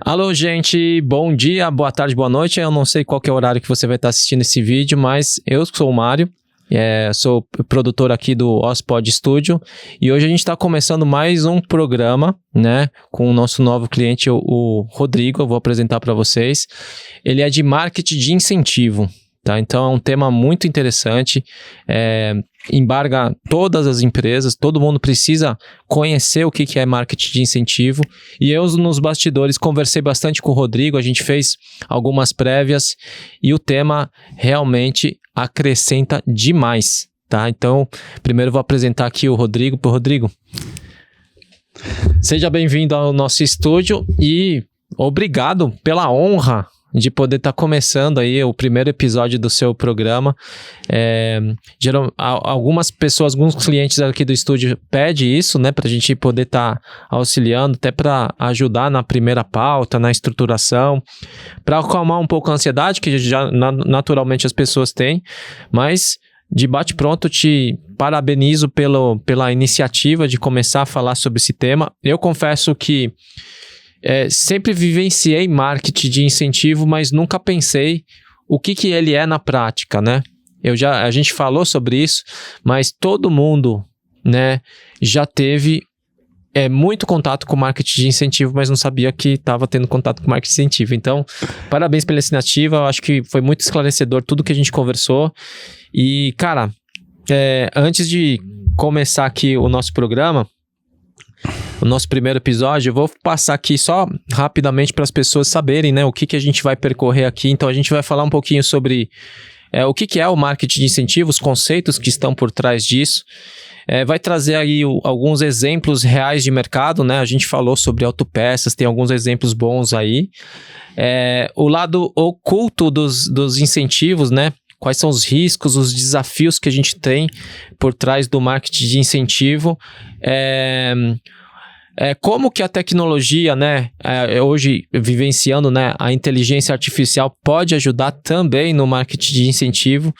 Alô, gente, bom dia, boa tarde, boa noite. Eu não sei qual que é o horário que você vai estar assistindo esse vídeo, mas eu sou o Mário, sou produtor aqui do OSPod Studio e hoje a gente está começando mais um programa, né, com o nosso novo cliente, o Rodrigo. Eu vou apresentar para vocês. Ele é de marketing de incentivo. Tá? Então é um tema muito interessante, embarga todas as empresas, todo mundo precisa conhecer o que é marketing de incentivo. E eu nos bastidores conversei bastante com o Rodrigo, a gente fez algumas prévias e o tema realmente acrescenta demais. Tá? Então, primeiro eu vou apresentar aqui o Rodrigo. Rodrigo, seja bem-vindo ao nosso estúdio e obrigado pela honra de poder estar começando aí o primeiro episódio do seu programa. Algumas pessoas, alguns clientes aqui do estúdio pedem isso, né, para a gente poder estar auxiliando, até para ajudar na primeira pauta, na estruturação, para acalmar um pouco a ansiedade que já naturalmente as pessoas têm, mas de bate-pronto te parabenizo pela iniciativa de começar a falar sobre esse tema. Eu confesso que sempre vivenciei marketing de incentivo, mas nunca pensei o que ele é na prática, né? A gente falou sobre isso, mas todo mundo, né, já teve muito contato com marketing de incentivo, mas não sabia que estava tendo contato com marketing de incentivo. Então, parabéns pela iniciativa, eu acho que foi muito esclarecedor tudo que a gente conversou. E, cara, antes de começar aqui o nosso programa, o nosso primeiro episódio, eu vou passar aqui só rapidamente para as pessoas saberem, né, o que a gente vai percorrer aqui. Então a gente vai falar um pouquinho sobre o que é o marketing de incentivo, os conceitos que estão por trás disso. Vai trazer aí alguns exemplos reais de mercado, né? A gente falou sobre autopeças, tem alguns exemplos bons aí. O lado oculto dos incentivos, né? Quais são os riscos, os desafios que a gente tem por trás do marketing de incentivo. Como que a tecnologia, né, hoje vivenciando, né, a inteligência artificial pode ajudar também no marketing de incentivo.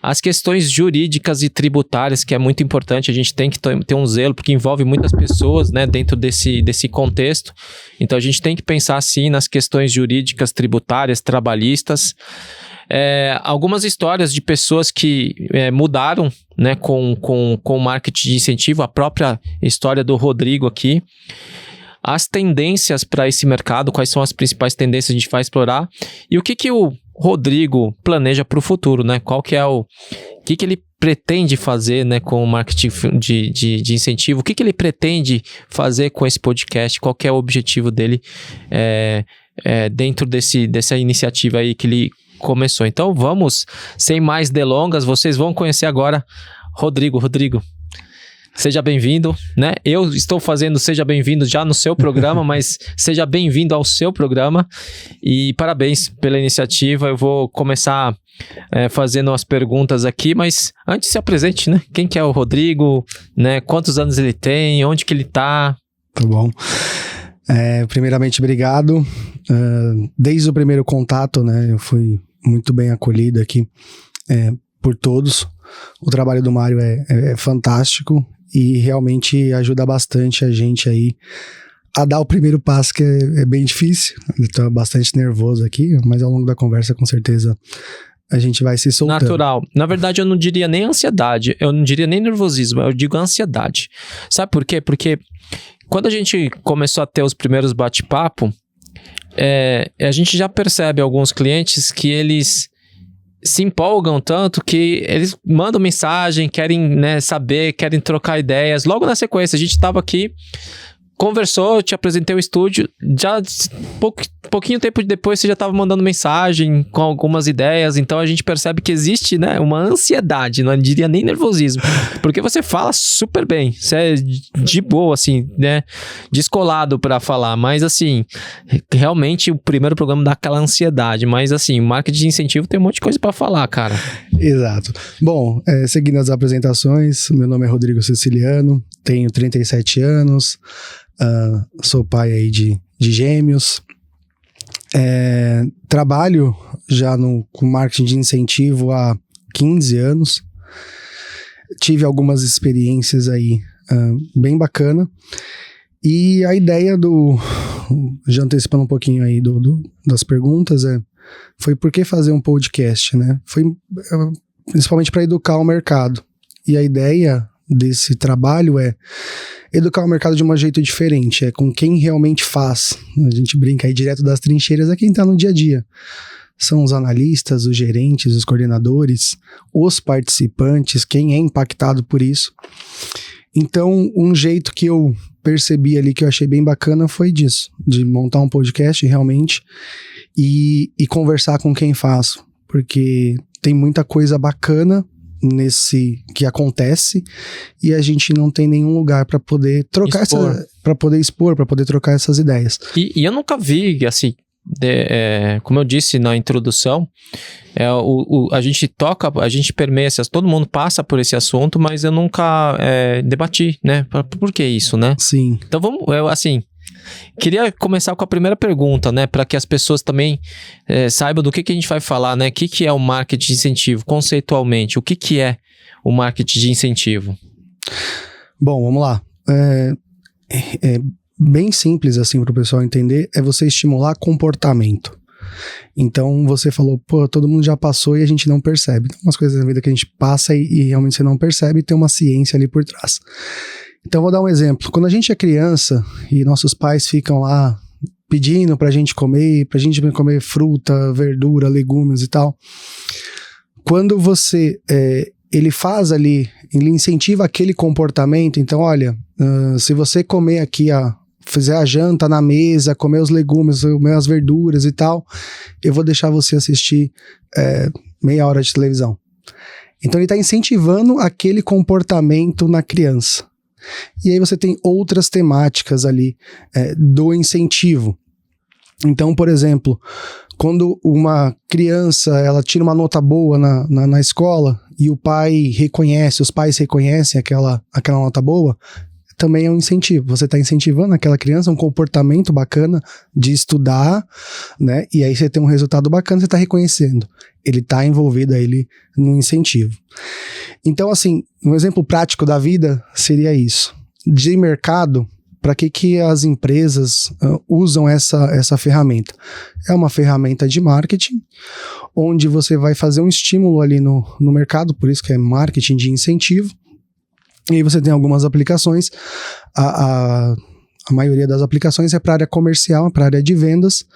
As questões jurídicas e tributárias, que é muito importante, a gente tem que ter um zelo, porque envolve muitas pessoas, né, dentro desse contexto. Então a gente tem que pensar sim nas questões jurídicas, tributárias, trabalhistas. Algumas histórias de pessoas que mudaram, né, com marketing de incentivo, a própria história do Rodrigo aqui, as tendências para esse mercado, quais são as principais tendências que a gente vai explorar e o que o Rodrigo planeja para o futuro, né? Qual que é o que ele pretende fazer, né, com o marketing de incentivo, o que ele pretende fazer com esse podcast, qual que é o objetivo dele dentro dessa iniciativa aí que ele começou. Então vamos, sem mais delongas, vocês vão conhecer agora Rodrigo. Rodrigo, seja bem-vindo, né? Eu estou fazendo seja bem-vindo já no seu programa, mas seja bem-vindo ao seu programa e parabéns pela iniciativa. Eu vou começar fazendo as perguntas aqui, mas antes se apresente, né? Quem que é o Rodrigo, né? Quantos anos ele tem, onde que ele tá? Tá bom. Primeiramente, obrigado. Desde o primeiro contato, né, eu fui muito bem acolhido aqui por todos. O trabalho do Mário é fantástico e realmente ajuda bastante a gente aí a dar o primeiro passo, que é bem difícil. Eu tô bastante nervoso aqui, mas ao longo da conversa, com certeza, a gente vai se soltando. Natural. Na verdade, eu não diria nem ansiedade, eu não diria nem nervosismo, eu digo ansiedade. Sabe por quê? Porque quando a gente começou a ter os primeiros bate-papo, a gente já percebe alguns clientes que eles se empolgam tanto que eles mandam mensagem, querem, né, saber, querem trocar ideias. Logo na sequência, a gente estava aqui, conversou, te apresentei o estúdio, já pouquinho tempo depois você já estava mandando mensagem com algumas ideias, então a gente percebe que existe, né, uma ansiedade, não diria nem nervosismo, porque você fala super bem, você é de boa, assim, né, descolado para falar, mas assim, realmente o primeiro programa dá aquela ansiedade, mas assim, marketing de incentivo tem um monte de coisa para falar, cara. Exato. Bom, seguindo as apresentações, meu nome é Rodrigo Siciliano, tenho 37 anos, sou pai aí de gêmeos, trabalho já com marketing de incentivo há 15 anos, tive algumas experiências aí bem bacana, e a ideia do já antecipando um pouquinho aí das perguntas, foi por que fazer um podcast, né? Foi principalmente para educar o mercado. E a ideia desse trabalho é educar o mercado de um jeito diferente, com quem realmente faz. A gente brinca aí direto das trincheiras, é quem está no dia a dia. São os analistas, os gerentes, os coordenadores, os participantes, quem é impactado por isso. Então, um jeito que eu percebi ali que eu achei bem bacana foi disso, de montar um podcast realmente e conversar com quem faz, porque tem muita coisa bacana nesse que acontece e a gente não tem nenhum lugar para poder trocar para poder trocar essas ideias. E eu nunca vi, assim, como eu disse na introdução, a gente permeia, todo mundo passa por esse assunto, mas eu nunca debati, né? Por que isso, né? Sim. Então queria começar com a primeira pergunta, né? Para que as pessoas também saibam do que a gente vai falar, né? O que é o marketing de incentivo, conceitualmente? O que é o marketing de incentivo? Bom, vamos lá. Bem simples assim para o pessoal entender, é você estimular comportamento. Então você falou, todo mundo já passou e a gente não percebe. Tem umas coisas na vida que a gente passa e realmente você não percebe, e tem uma ciência ali por trás. Então vou dar um exemplo. Quando a gente é criança e nossos pais ficam lá pedindo pra gente comer fruta, verdura, legumes e tal. Quando você, ele faz ali, ele incentiva aquele comportamento, então olha, se você comer aqui, fizer a janta na mesa, comer os legumes, comer as verduras e tal, eu vou deixar você assistir meia hora de televisão. Então ele está incentivando aquele comportamento na criança. E aí você tem outras temáticas ali do incentivo. Então, por exemplo, quando uma criança ela tira uma nota boa na escola e os pais reconhecem aquela nota boa, também é um incentivo. Você está incentivando aquela criança um comportamento bacana de estudar, né? E aí você tem um resultado bacana, você está reconhecendo. Ele está envolvido aí no incentivo. Então, assim, um exemplo prático da vida seria isso. De mercado, para que as empresas usam essa ferramenta? É uma ferramenta de marketing, onde você vai fazer um estímulo ali no mercado, por isso que é marketing de incentivo. E aí você tem algumas aplicações, a maioria das aplicações é para a área comercial, para a área de vendas,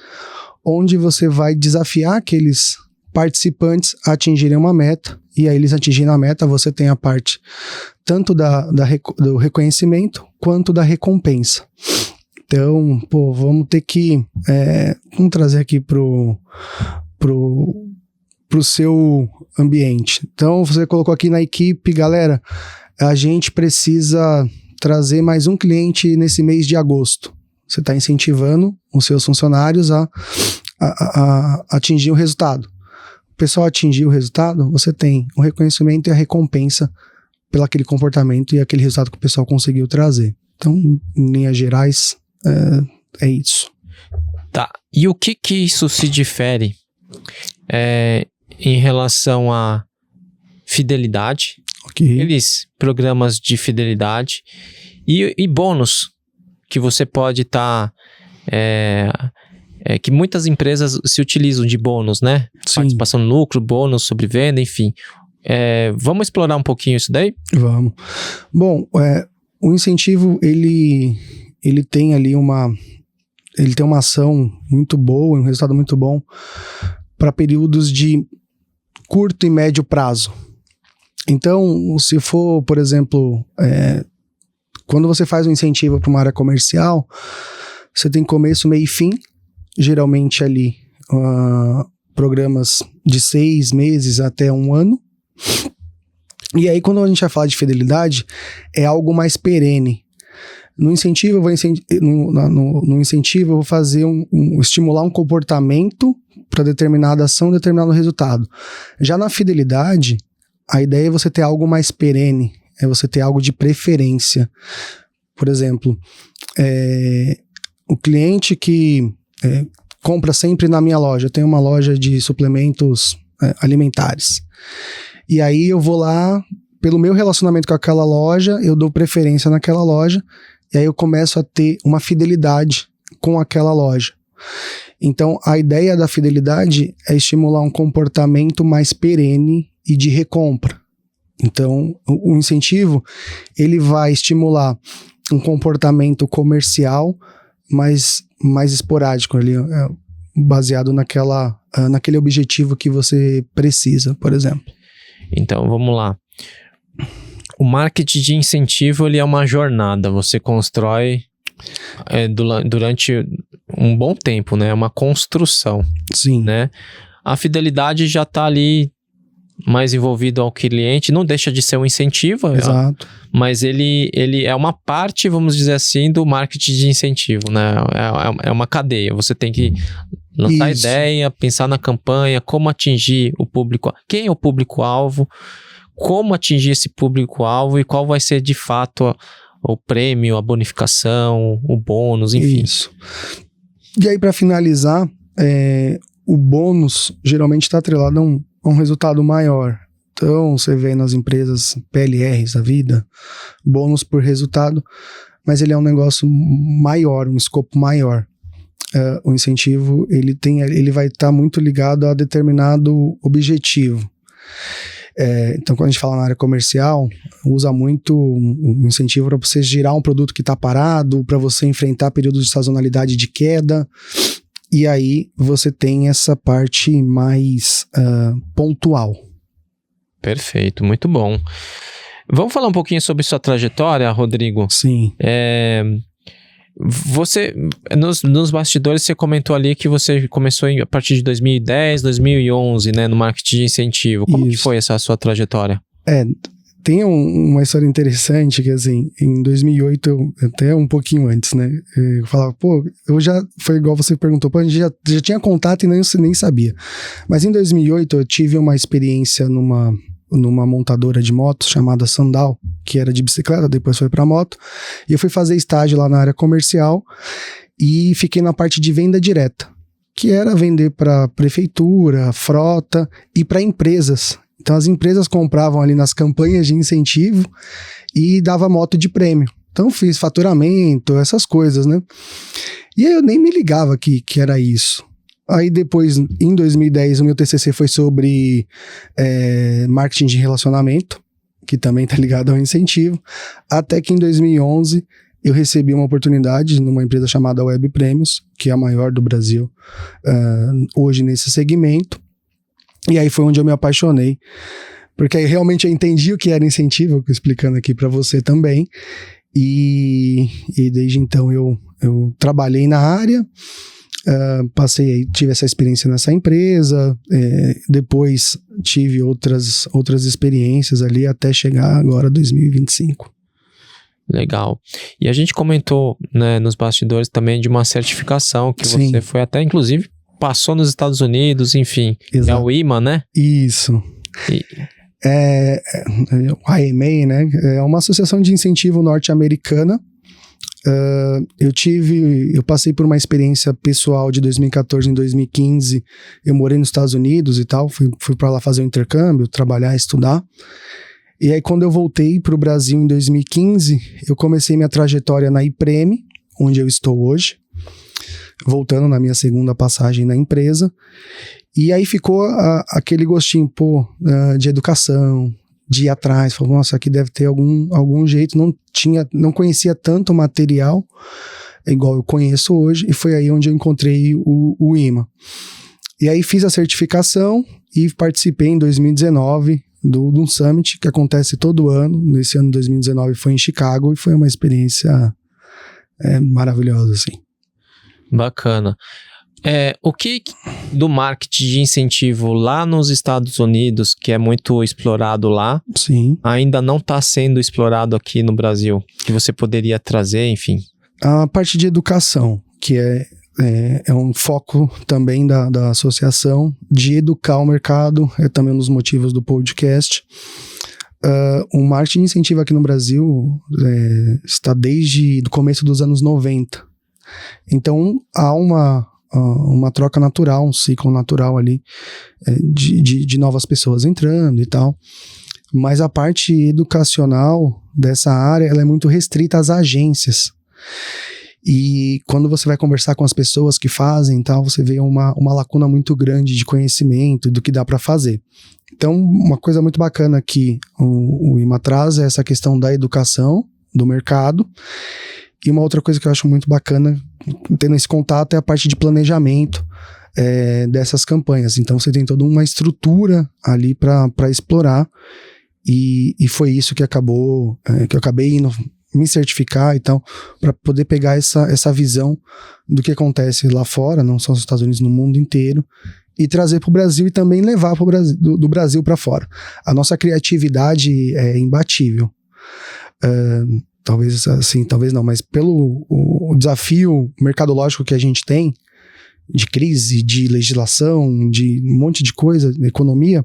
onde você vai desafiar aqueles participantes a atingirem uma meta, e aí eles atingindo a meta, você tem a parte tanto do reconhecimento, quanto da recompensa. Então, vamos ter que, vamos trazer aqui pro seu ambiente. Então, você colocou aqui na equipe, galera, a gente precisa trazer mais um cliente nesse mês de agosto. Você está incentivando os seus funcionários a atingir o resultado. O pessoal atingir o resultado, você tem o reconhecimento e a recompensa pelo aquele comportamento e aquele resultado que o pessoal conseguiu trazer. Então, em linhas gerais, é isso. Tá. E o que isso se difere em relação à fidelidade? Okay. Aqueles programas de fidelidade e bônus que você pode estar... que muitas empresas se utilizam de bônus, né? Sim. Participação no lucro, bônus sobre venda, enfim. Vamos explorar um pouquinho isso daí? Vamos. Bom, o incentivo, ele tem ali ele tem uma ação muito boa, um resultado muito bom para períodos de curto e médio prazo. Então, se for, por exemplo, quando você faz um incentivo para uma área comercial, você tem começo, meio e fim, geralmente ali programas de 6 meses até 1 ano. E aí, quando a gente vai falar de fidelidade, é algo mais perene. No incentivo, no incentivo eu vou fazer estimular um comportamento para determinada ação, determinado resultado. Já na fidelidade, a ideia é você ter algo mais perene, é você ter algo de preferência. Por exemplo, o cliente que compra sempre na minha loja, eu tenho uma loja de suplementos alimentares. E aí eu vou lá, pelo meu relacionamento com aquela loja, eu dou preferência naquela loja, e aí eu começo a ter uma fidelidade com aquela loja. Então, a ideia da fidelidade é estimular um comportamento mais perene e de recompra. Então, o incentivo, ele vai estimular um comportamento comercial mais esporádico, ali, baseado naquele objetivo que você precisa, por exemplo. Então, vamos lá. O marketing de incentivo, ele é uma jornada. Você constrói durante um bom tempo, né? É uma construção. Sim. Né? A fidelidade já está ali mais envolvido ao cliente, não deixa de ser um incentivo. Exato. Mas ele é uma parte, vamos dizer assim, do marketing de incentivo, né? É uma cadeia. Você tem que lançar a ideia, pensar na campanha, como atingir o público, quem é o público-alvo, como atingir esse público-alvo e qual vai ser de fato o prêmio, a bonificação, o bônus, enfim. Isso. E aí, para finalizar, o bônus geralmente está atrelado a um resultado maior. Então, você vê nas empresas PLRs da vida, bônus por resultado, mas ele é um negócio maior, um escopo maior. O incentivo, ele vai estar muito ligado a determinado objetivo. Então, quando a gente fala na área comercial, usa muito um incentivo para você girar um produto que está parado, para você enfrentar períodos de sazonalidade de queda, e aí você tem essa parte mais pontual. Perfeito, muito bom. Vamos falar um pouquinho sobre sua trajetória, Rodrigo? Sim. Você, nos bastidores, você comentou ali que você começou a partir de 2010, 2011, né, no marketing de incentivo. Como que foi essa sua trajetória? Tem uma história interessante que, assim, em 2008, até um pouquinho antes, né, eu falava, foi igual você perguntou, a gente já tinha contato e nem sabia. Mas em 2008 eu tive uma experiência numa montadora de motos chamada Sandal, que era de bicicleta, depois foi para moto, e eu fui fazer estágio lá na área comercial e fiquei na parte de venda direta, que era vender para prefeitura, frota e para empresas. Então as empresas compravam ali nas campanhas de incentivo e dava moto de prêmio. Então fiz faturamento, essas coisas, né? E aí eu nem me ligava que era isso. Aí depois, em 2010, o meu TCC foi sobre marketing de relacionamento, que também está ligado ao incentivo, até que em 2011 eu recebi uma oportunidade numa empresa chamada Web Prêmios, que é a maior do Brasil hoje nesse segmento, e aí foi onde eu me apaixonei, porque aí realmente eu entendi o que era incentivo, eu tô explicando aqui para você também, e desde então eu trabalhei na área, tive essa experiência nessa empresa, depois tive outras experiências ali até chegar agora 2025. Legal. E a gente comentou, né, nos bastidores também de uma certificação que Sim. Você foi até, inclusive, passou nos Estados Unidos, enfim. Exato. É o IMA, né? Isso. O IMA, né? É uma associação de incentivo norte-americana. Eu passei por uma experiência pessoal de 2014 em 2015, eu morei nos Estados Unidos e tal, fui para lá fazer um intercâmbio, trabalhar, estudar, e aí quando eu voltei para o Brasil em 2015, eu comecei minha trajetória na IPREME, onde eu estou hoje, voltando na minha segunda passagem na empresa, e aí ficou aquele gostinho, de educação, de ir atrás, falou, nossa, aqui deve ter algum jeito, não conhecia tanto material, igual eu conheço hoje, e foi aí onde eu encontrei o IMA. E aí fiz a certificação e participei em 2019 de um summit que acontece todo ano, nesse ano de 2019 foi em Chicago, e foi uma experiência maravilhosa, assim. Bacana. O que do marketing de incentivo lá nos Estados Unidos, que é muito explorado lá, Sim. ainda não está sendo explorado aqui no Brasil? Que você poderia trazer, enfim? A parte de educação, que é um foco também da associação, de educar o mercado, é também um dos motivos do podcast. O marketing de incentivo aqui no Brasil está desde o começo dos anos 90. Então, há uma troca natural, um ciclo natural ali de novas pessoas entrando e tal, mas a parte educacional dessa área ela é muito restrita às agências, E quando você vai conversar com as pessoas que fazem e tal, você vê uma lacuna muito grande de conhecimento do que dá para fazer. Então, uma coisa muito bacana que o IMA traz é essa questão da educação, do mercado. E uma outra coisa que eu acho muito bacana, tendo esse contato, é a parte de planejamento dessas campanhas. Então, você tem toda uma estrutura ali para explorar. E foi isso que acabou, que eu acabei indo me certificar e tal, para poder pegar essa visão do que acontece lá fora, não só nos Estados Unidos, no mundo inteiro, e trazer para o Brasil e também levar pro Brasil, do Brasil para fora. A nossa criatividade é imbatível. Talvez assim, talvez não, mas pelo o desafio mercadológico que a gente tem, de crise, de legislação, de um monte de coisa, de economia,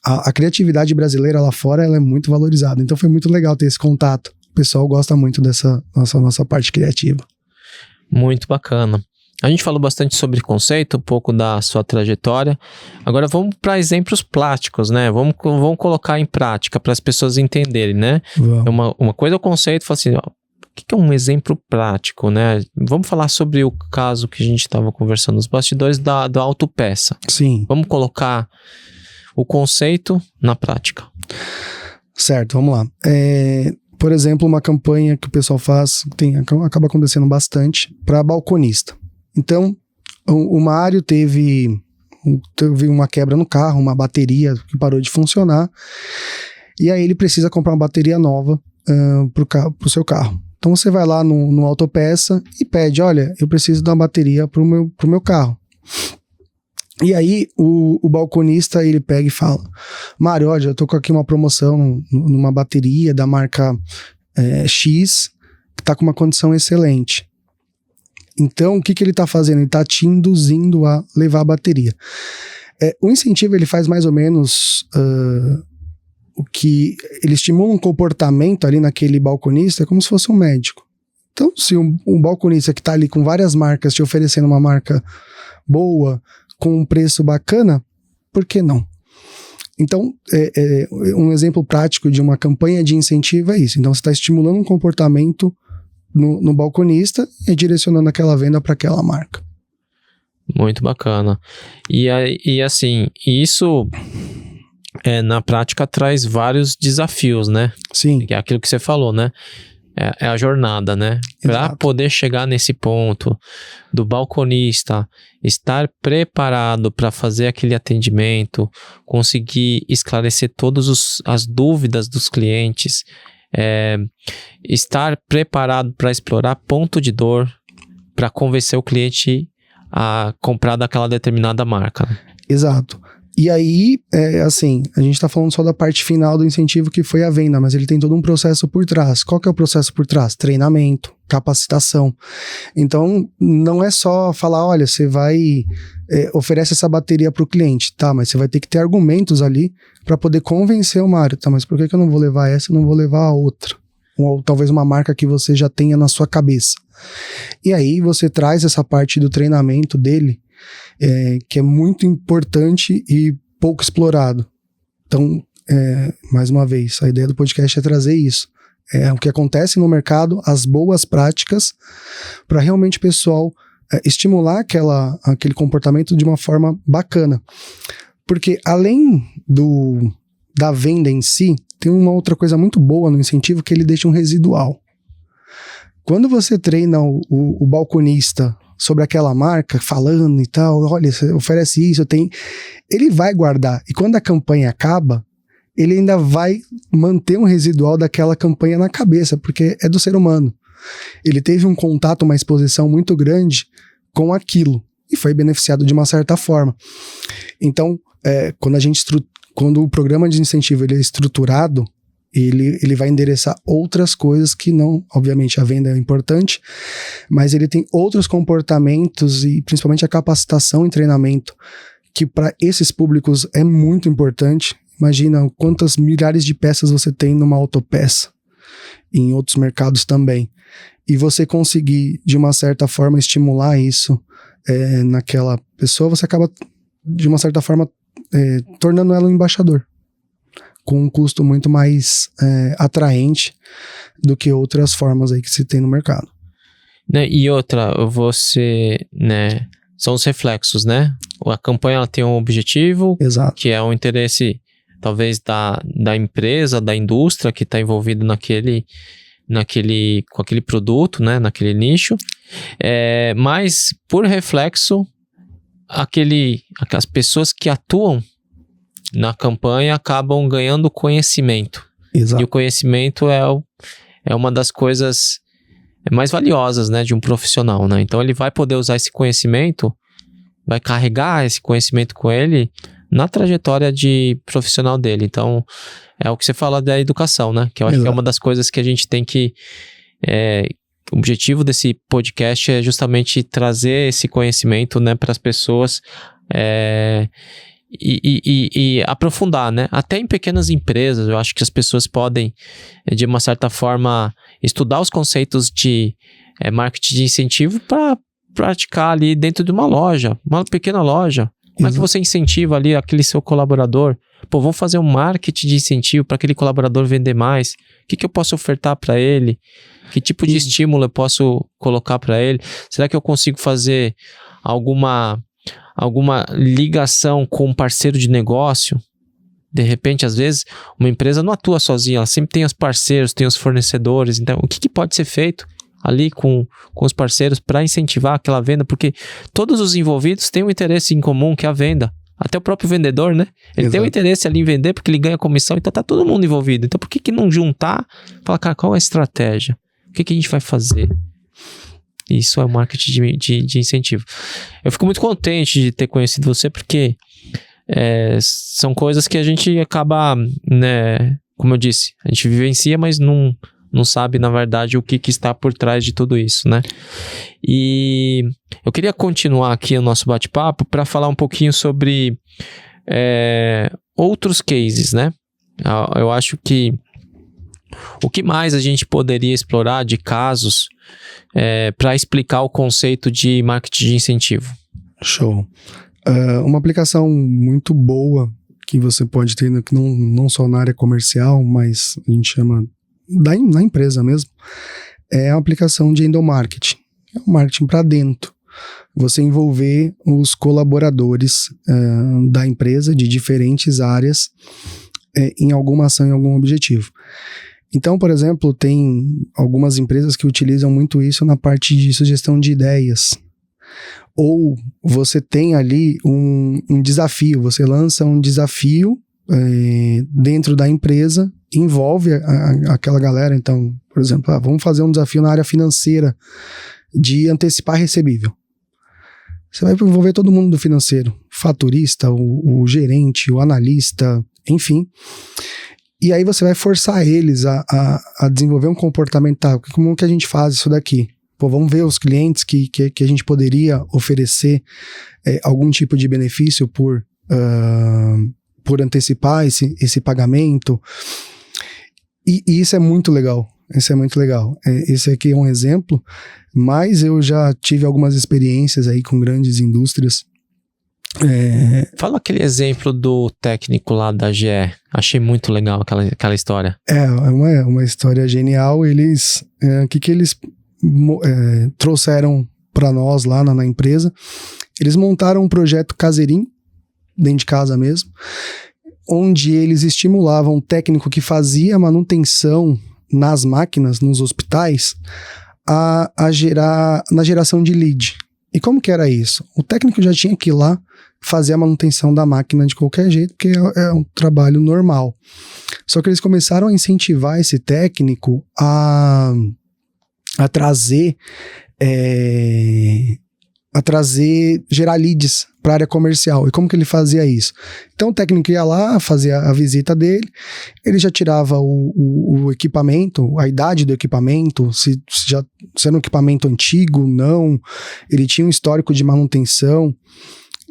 a criatividade brasileira lá fora ela é muito valorizada. Então foi muito legal ter esse contato. O pessoal gosta muito dessa nossa parte criativa. Muito bacana. A gente falou bastante sobre conceito, um pouco da sua trajetória. Agora vamos para exemplos práticos, né? Vamos colocar em prática para as pessoas entenderem, né? Uma coisa é o conceito, fala assim, ó, o que é um exemplo prático, né? Vamos falar sobre o caso que a gente estava conversando nos bastidores da autopeça. Sim. Vamos colocar o conceito na prática. Certo, vamos lá. Por exemplo, uma campanha que o pessoal faz, acaba acontecendo bastante, para balconista. Então, o Mário teve uma quebra no carro, uma bateria que parou de funcionar, e aí ele precisa comprar uma bateria nova pro seu carro. Então você vai lá no Autopeça e pede, olha, eu preciso de uma bateria pro meu carro. E aí o balconista ele pega e fala, Mário, olha, eu tô com aqui uma promoção numa bateria da marca X, que tá com uma condição excelente. Então, o que ele tá fazendo? Ele tá te induzindo a levar a bateria. O incentivo, ele faz mais ou menos o que... Ele estimula um comportamento ali naquele balconista como se fosse um médico. Então, se um balconista que tá ali com várias marcas te oferecendo uma marca boa, com um preço bacana, por que não? Então, um exemplo prático de uma campanha de incentivo é isso. Então, você está estimulando um comportamento no balconista e direcionando aquela venda para aquela marca. Muito bacana. E assim, isso na prática traz vários desafios, né? Sim. É aquilo que você falou, né? É a jornada, né? Para poder chegar nesse ponto do balconista estar preparado para fazer aquele atendimento, conseguir esclarecer todas as dúvidas dos clientes, estar preparado para explorar ponto de dor, para convencer o cliente a comprar daquela determinada marca. Exato. E aí, assim, a gente tá falando só da parte final do incentivo que foi a venda, mas ele tem todo um processo por trás. Qual que é o processo por trás? Treinamento, capacitação. Então, não é só falar, olha, você vai, oferece essa bateria pro cliente, tá, mas você vai ter que ter argumentos ali para poder convencer o Mário, tá, mas por que eu não vou levar essa, eu não vou levar a outra? Ou talvez uma marca que você já tenha na sua cabeça. E aí, você traz essa parte do treinamento dele, que é muito importante e pouco explorado. Então, mais uma vez, a ideia do podcast é trazer isso. O que acontece no mercado, as boas práticas, para realmente o pessoal estimular aquele comportamento de uma forma bacana. Porque além da venda em si, tem uma outra coisa muito boa no incentivo, que ele deixa um residual. Quando você treina o balconista sobre aquela marca, falando e tal, olha, você oferece isso, ele vai guardar. E quando a campanha acaba, ele ainda vai manter um residual daquela campanha na cabeça, porque é do ser humano. Ele teve um contato, uma exposição muito grande com aquilo, e foi beneficiado de uma certa forma. Então, quando o programa de incentivo ele é estruturado, ele vai endereçar outras coisas que não, obviamente a venda é importante, mas ele tem outros comportamentos e principalmente a capacitação e treinamento que para esses públicos é muito importante. Imagina quantas milhares de peças você tem numa autopeça, em outros mercados também. E você conseguir, de uma certa forma, estimular isso naquela pessoa, você acaba, de uma certa forma, tornando ela um embaixador, com um custo muito mais atraente do que outras formas aí que se tem no mercado. Né? E outra, você, né, são os reflexos, né? A campanha ela tem um objetivo, Exato. que é o interesse, talvez, da empresa, da indústria que está envolvido com aquele produto, né? Naquele nicho. Mas, por reflexo, aquelas pessoas que atuam na campanha acabam ganhando conhecimento. Exato. E o conhecimento é uma das coisas mais valiosas, né, de um profissional, né? Então ele vai poder usar esse conhecimento, vai carregar esse conhecimento com ele na trajetória de profissional dele. Então é o que você fala da educação, né? Que eu acho que é uma das coisas que a gente tem que... o objetivo desse podcast é justamente trazer esse conhecimento, né, para as pessoas e aprofundar, né? Até em pequenas empresas, eu acho que as pessoas podem, de uma certa forma, estudar os conceitos de marketing de incentivo para praticar ali dentro de uma loja, uma pequena loja. Como é que você incentiva ali aquele seu colaborador? Pô, vamos fazer um marketing de incentivo para aquele colaborador vender mais. O que eu posso ofertar para ele? Que tipo de estímulo eu posso colocar para ele? Será que eu consigo fazer alguma ligação com um parceiro de negócio? De repente, às vezes, uma empresa não atua sozinha, ela sempre tem os parceiros, tem os fornecedores. Então, o que pode ser feito ali com os parceiros para incentivar aquela venda? Porque todos os envolvidos têm um interesse em comum, que é a venda. Até o próprio vendedor, né? Ele tem um interesse ali em vender porque ele ganha comissão, então tá todo mundo envolvido. Então, por que não juntar? Falar, cara, qual é a estratégia? O que a gente vai fazer? Isso é o marketing de incentivo. Eu fico muito contente de ter conhecido você, porque são coisas que a gente acaba, né, como eu disse, a gente vivencia, mas não sabe, na verdade, o que está por trás de tudo isso, né? E eu queria continuar aqui o nosso bate-papo para falar um pouquinho sobre outros cases, né? Eu acho que o que mais a gente poderia explorar de casos para explicar o conceito de marketing de incentivo? Show. Uma aplicação muito boa que você pode ter, não só na área comercial, mas a gente chama na empresa mesmo, é a aplicação de endomarketing. É um marketing para dentro. Você envolver os colaboradores da empresa de diferentes áreas em alguma ação, em algum objetivo. Então, por exemplo, tem algumas empresas que utilizam muito isso na parte de sugestão de ideias. Ou você tem ali um desafio, você lança um desafio dentro da empresa, envolve aquela galera. Então, por exemplo, vamos fazer um desafio na área financeira de antecipar recebível. Você vai envolver todo mundo do financeiro, faturista, o gerente, o analista, enfim. E aí você vai forçar eles a desenvolver um comportamento. Como que a gente faz isso daqui? Pô, vamos ver os clientes que a gente poderia oferecer algum tipo de benefício por antecipar esse pagamento. E isso é muito legal. Isso é muito legal. Esse aqui é um exemplo, mas eu já tive algumas experiências aí com grandes indústrias. Fala aquele exemplo do técnico lá da GE. Achei muito legal aquela história. É uma história genial. Eles, o que eles trouxeram para nós lá na empresa? Eles montaram um projeto caseirinho, dentro de casa mesmo, onde eles estimulavam o técnico que fazia manutenção nas máquinas, nos hospitais, na geração de lead. E como que era isso? O técnico já tinha que ir lá fazer a manutenção da máquina de qualquer jeito, porque é um trabalho normal. Só que eles começaram a incentivar esse técnico a gerar leads para a área comercial. E como que ele fazia isso? Então o técnico ia lá, fazia a visita dele, ele já tirava o equipamento, a idade do equipamento, se era um equipamento antigo, não, ele tinha um histórico de manutenção,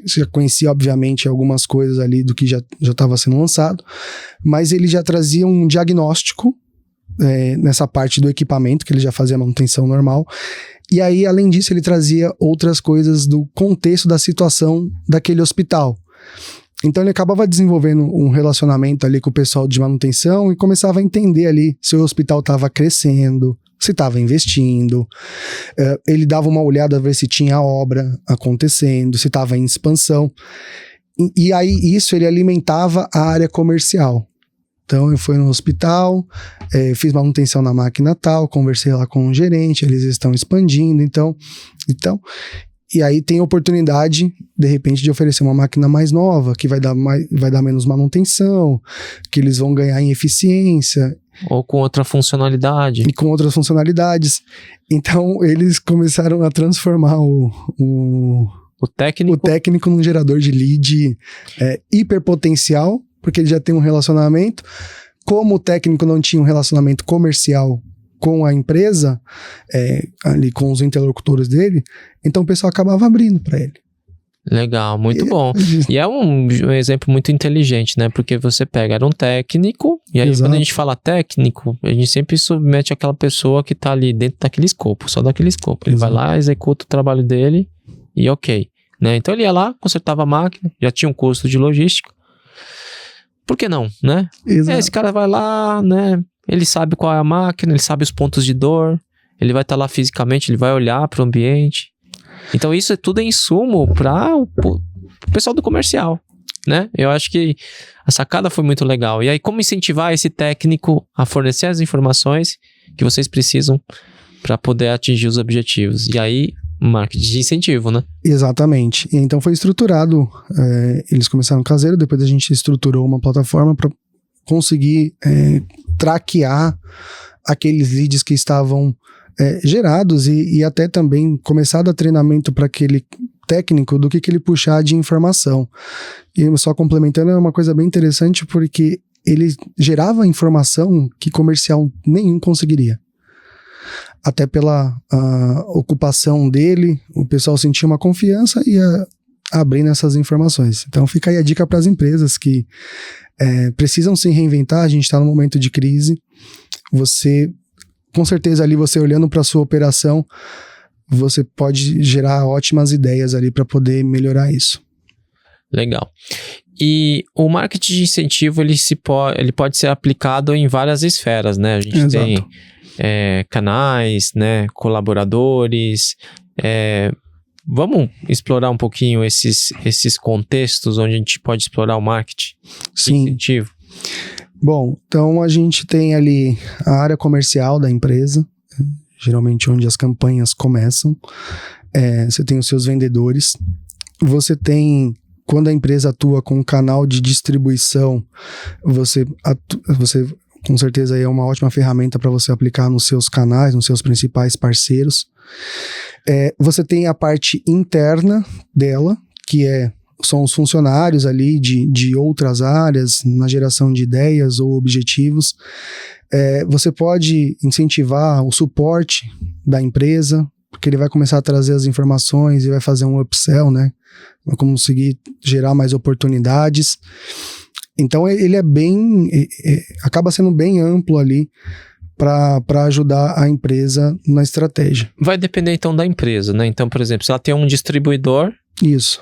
já conhecia obviamente algumas coisas ali do que já estava sendo lançado, mas ele já trazia um diagnóstico nessa parte do equipamento, que ele já fazia manutenção normal. E aí, além disso, ele trazia outras coisas do contexto da situação daquele hospital. Então, ele acabava desenvolvendo um relacionamento ali com o pessoal de manutenção e começava a entender ali se o hospital estava crescendo, se estava investindo, ele dava uma olhada a ver se tinha obra acontecendo, se estava em expansão. E aí isso ele alimentava a área comercial. Então eu fui no hospital, fiz manutenção na máquina tal, conversei lá com o gerente, eles estão expandindo, então e aí tem oportunidade, de repente, de oferecer uma máquina mais nova, que vai dar menos manutenção, que eles vão ganhar em eficiência. Ou com outra funcionalidade. E com outras funcionalidades. Então, eles começaram a transformar o técnico num gerador de lead hiperpotencial, porque ele já tem um relacionamento. Como o técnico não tinha um relacionamento comercial com a empresa, ali com os interlocutores dele, então o pessoal acabava abrindo para ele. Legal, muito bom. E é um exemplo muito inteligente, né? Porque você pega, era um técnico, e aí quando a gente fala técnico, a gente sempre submete aquela pessoa que tá ali dentro daquele escopo, só daquele escopo. Ele vai lá, executa o trabalho dele e ok. Né? Então ele ia lá, consertava a máquina, já tinha um custo de logística. Por que não, né? Esse cara vai lá, né? Ele sabe qual é a máquina, ele sabe os pontos de dor, ele vai estar lá fisicamente, ele vai olhar para o ambiente. Então isso é tudo insumo para o pessoal do comercial, né? Eu acho que a sacada foi muito legal. E aí como incentivar esse técnico a fornecer as informações que vocês precisam para poder atingir os objetivos? E aí marketing de incentivo, né? Exatamente. E então foi estruturado, eles começaram caseiro, depois a gente estruturou uma plataforma para conseguir traquear aqueles leads que estavam gerados e até também começar a dar treinamento para aquele técnico do que ele puxar de informação. E só complementando, é uma coisa bem interessante porque ele gerava informação que comercial nenhum conseguiria. Até pela ocupação dele, o pessoal sentia uma confiança e ia abrindo essas informações. Então fica aí a dica para as empresas que precisam se reinventar. A gente está num momento de crise. Você, com certeza ali, você olhando para a sua operação, você pode gerar ótimas ideias ali para poder melhorar isso. Legal. E o marketing de incentivo, ele pode ser aplicado em várias esferas, né? A gente tem canais, né? Colaboradores. Vamos explorar um pouquinho esses contextos onde a gente pode explorar o marketing de incentivo? Bom, então a gente tem ali a área comercial da empresa, geralmente onde as campanhas começam. Você tem os seus vendedores. Você tem, quando a empresa atua com um canal de distribuição, você com certeza aí é uma ótima ferramenta para você aplicar nos seus canais, nos seus principais parceiros. Você tem a parte interna dela, que são os funcionários ali de outras áreas, na geração de ideias ou objetivos. Você pode incentivar o suporte da empresa, porque ele vai começar a trazer as informações e vai fazer um upsell, né? Vai conseguir gerar mais oportunidades. Então ele acaba sendo bem amplo ali para ajudar a empresa na estratégia. Vai depender então da empresa, né? Então, por exemplo, se ela tem um distribuidor... Isso.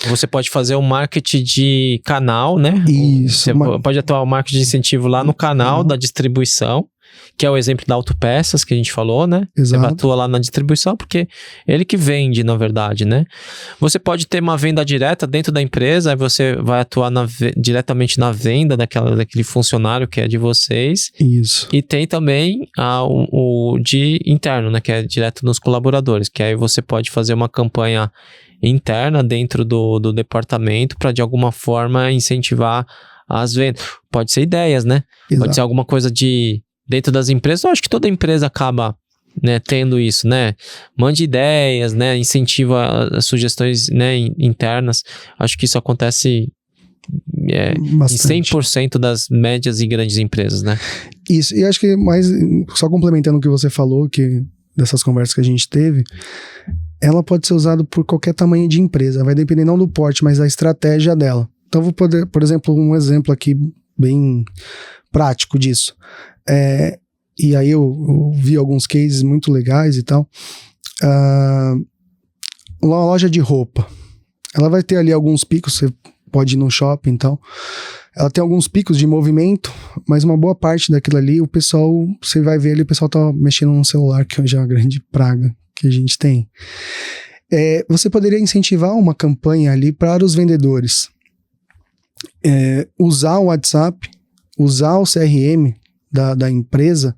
Você pode fazer o marketing de canal, né? Isso. Você pode atuar o marketing de incentivo lá no canal da distribuição, que é o exemplo da Autopeças que a gente falou, né? Exato. Você atua lá na distribuição porque ele que vende, na verdade, né? Você pode ter uma venda direta dentro da empresa, aí você vai atuar diretamente na venda daquele funcionário que é de vocês. Isso. E tem também o de interno, né? Que é direto nos colaboradores, que aí você pode fazer uma campanha interna dentro do departamento para de alguma forma incentivar as vendas. Pode ser ideias, né? Exato. Pode ser alguma coisa dentro das empresas. Eu acho que toda empresa acaba, né, tendo isso, né? Mande ideias, né? Incentiva as sugestões, né, internas. Acho que isso acontece em 100% das médias e grandes empresas, né? Isso, e acho que só complementando o que você falou, que dessas conversas que a gente teve, ela pode ser usada por qualquer tamanho de empresa, vai depender não do porte, mas da estratégia dela. Então vou poder, por exemplo, um exemplo aqui bem prático disso. E aí eu vi alguns cases muito legais e tal. Uma loja de roupa, ela vai ter ali alguns picos, você pode ir no shopping e tal. ela tem alguns picos de movimento, mas uma boa parte daquilo ali, o pessoal, você vai ver ali, o pessoal tá mexendo no celular, que hoje é uma grande praga que a gente tem. Você poderia incentivar uma campanha ali para os vendedores. Usar o WhatsApp, usar o CRM da empresa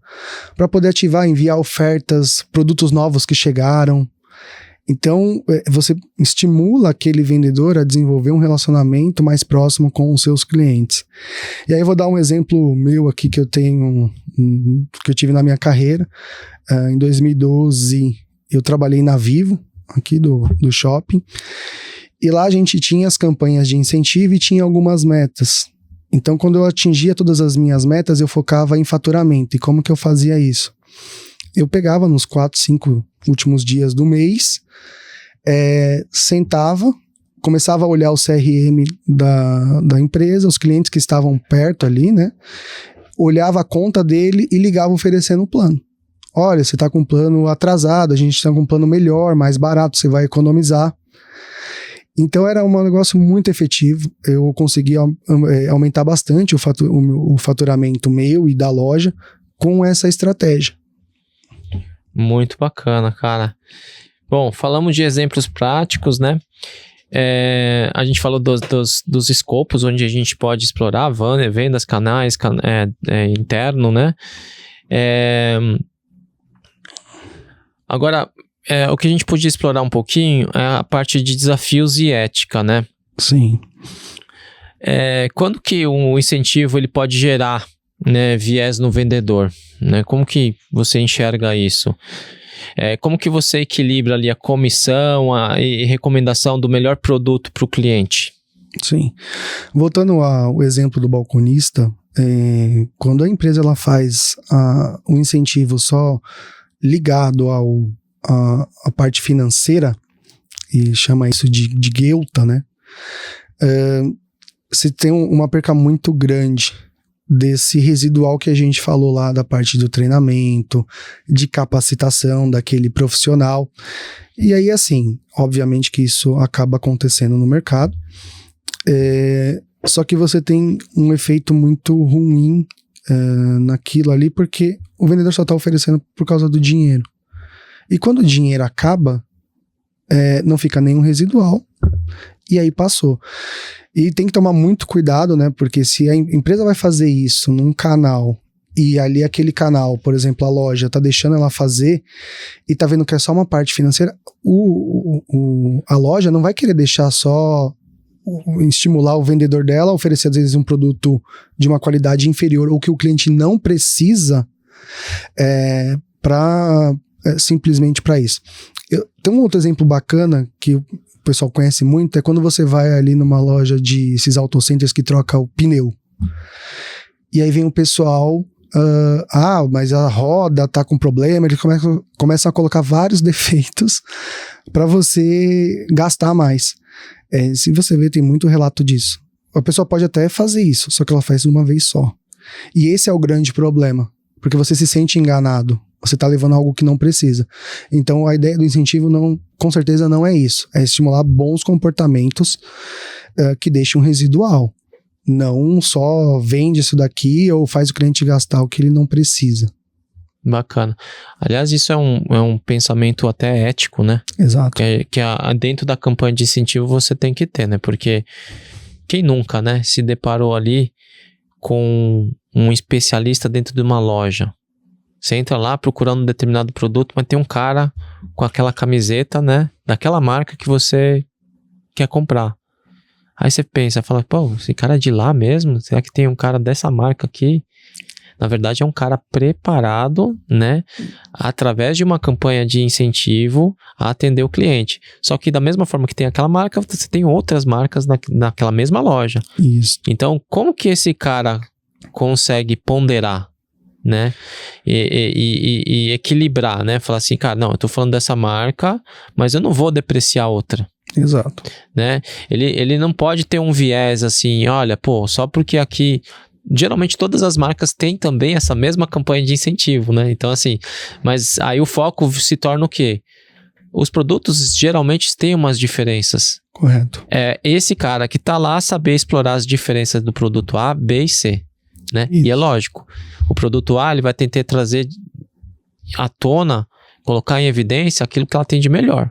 para poder ativar, enviar ofertas, produtos novos que chegaram. Então, você estimula aquele vendedor a desenvolver um relacionamento mais próximo com os seus clientes. E aí eu vou dar um exemplo meu aqui que eu tenho, que eu tive na minha carreira. Em 2012, eu trabalhei na Vivo, aqui do shopping, e lá a gente tinha as campanhas de incentivo e tinha algumas metas. Então, quando eu atingia todas as minhas metas, eu focava em faturamento. E como que eu fazia isso? Eu pegava nos 4, 5 últimos dias do mês, sentava, começava a olhar o CRM da empresa, os clientes que estavam perto ali, né? Olhava a conta dele e ligava oferecendo um plano. Olha, você está com um plano atrasado, a gente está com um plano melhor, mais barato, você vai economizar. Então era um negócio muito efetivo, eu consegui aumentar bastante o faturamento meu e da loja com essa estratégia. Muito bacana, cara. Bom, falamos de exemplos práticos, né? A gente falou dos escopos onde a gente pode explorar, vendas, canais, interno, né? Agora, o que a gente podia explorar um pouquinho é a parte de desafios e ética, né? Sim. Quando que um incentivo ele pode gerar, né, viés no vendedor, né? Como que você enxerga isso? Como que você equilibra ali a comissão e recomendação do melhor produto para o cliente? Sim. Voltando ao exemplo do balconista, quando a empresa ela faz um incentivo só ligado à parte financeira, e chama isso de guelta, né? Você tem uma perca muito grande desse residual que a gente falou lá da parte do treinamento, de capacitação daquele profissional. E aí, assim, obviamente que isso acaba acontecendo no mercado, só que você tem um efeito muito ruim naquilo ali, porque o vendedor só está oferecendo por causa do dinheiro. E quando o dinheiro acaba, não fica nenhum residual, e aí passou. E tem que tomar muito cuidado, né? Porque se a empresa vai fazer isso num canal, e ali aquele canal, por exemplo, a loja, tá deixando ela fazer, e tá vendo que é só uma parte financeira, a loja não vai querer deixar só estimular o vendedor dela a oferecer às vezes um produto de uma qualidade inferior ou que o cliente não precisa simplesmente para isso. Tem um outro exemplo bacana que o pessoal conhece muito, é quando você vai ali numa loja de esses autocenters que troca o pneu. E aí vem o pessoal, mas a roda tá com problema, eles começam a colocar vários defeitos para você gastar mais. Se você ver, tem muito relato disso. A pessoa pode até fazer isso, só que ela faz uma vez só. E esse é o grande problema, porque você se sente enganado. Você está levando algo que não precisa. Então, a ideia do incentivo, com certeza, não é isso. É estimular bons comportamentos que deixem um residual. Não só vende isso daqui ou faz o cliente gastar o que ele não precisa. Bacana. Aliás, isso é um pensamento até ético, né? Exato. Que dentro da campanha de incentivo você tem que ter, né? Porque quem nunca, né, se deparou ali com um especialista dentro de uma loja? Você entra lá procurando um determinado produto, mas tem um cara com aquela camiseta, né, daquela marca que você quer comprar. Aí você pensa, fala, pô, esse cara é de lá mesmo? Será que tem um cara dessa marca aqui? Na verdade, é um cara preparado, né, através de uma campanha de incentivo a atender o cliente. Só que da mesma forma que tem aquela marca, você tem outras marcas naquela mesma loja. Isso. Então, como que esse cara consegue ponderar, né, e equilibrar, né, falar assim, cara, não, eu tô falando dessa marca, mas eu não vou depreciar outra. Exato. Né? Ele não pode ter um viés assim, olha, pô, só porque aqui... Geralmente todas as marcas têm também essa mesma campanha de incentivo, né? Então assim, mas aí o foco se torna o quê? os produtos geralmente têm umas diferenças. Correto. É esse cara que tá lá saber explorar as diferenças do produto A, B e C, né? Isso. E é lógico, o produto A ele vai tentar trazer à tona, colocar em evidência aquilo que ela tem de melhor.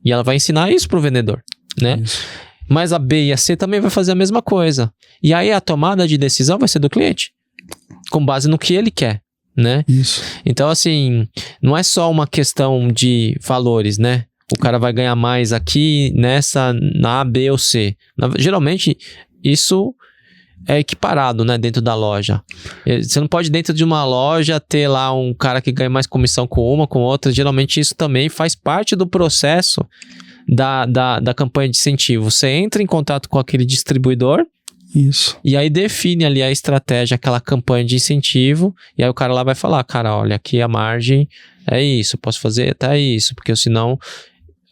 E ela vai ensinar isso pro vendedor, né? Isso. Mas a B e a C também vai fazer a mesma coisa. E aí a tomada de decisão vai ser do cliente, com base no que ele quer, né? Isso. Então, assim, não é só uma questão de valores, né? O cara vai ganhar mais aqui, na A, B ou C. Geralmente, isso é equiparado, né? Dentro da loja. Você não pode, dentro de uma loja, ter lá um cara que ganha mais comissão com uma, com outra. Geralmente, isso também faz parte do processo da campanha de incentivo. Você entra em contato com aquele distribuidor, Isso. e aí define ali a estratégia, aquela campanha de incentivo, e aí o cara lá vai falar, cara, olha, aqui a margem é isso, posso fazer até isso, porque senão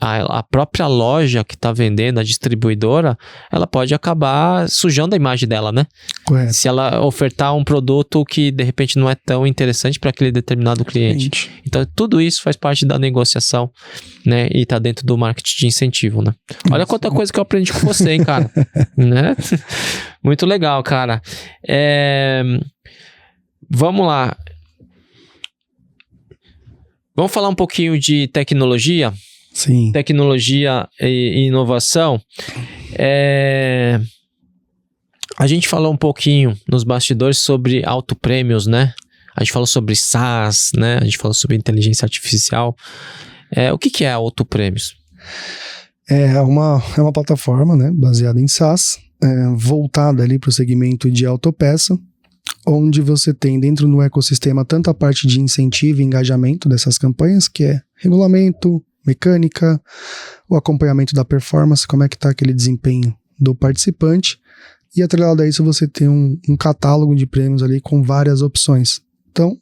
a própria loja que está vendendo, a distribuidora, ela pode acabar sujando a imagem dela, né? Correto. Se ela ofertar um produto que de repente não é tão interessante para aquele determinado cliente. Então tudo isso faz parte da negociação, né? E tá dentro do marketing de incentivo, né? Olha quanta coisa que eu aprendi com você, hein, cara? Né? Muito legal, cara. Vamos lá. Vamos falar um pouquinho de tecnologia? Sim. Tecnologia e inovação. A gente falou um pouquinho nos bastidores sobre autoprêmios, né? A gente falou sobre SaaS, né? A gente falou sobre inteligência artificial. O que é autoprêmios? É uma plataforma, né, baseada em SaaS, voltada ali para o segmento de autopeça, onde você tem dentro do ecossistema tanto a parte de incentivo e engajamento dessas campanhas, que é regulamento, mecânica, o acompanhamento da performance, como é que está aquele desempenho do participante, e atrelado a isso você tem um catálogo de prêmios ali com várias opções. Então,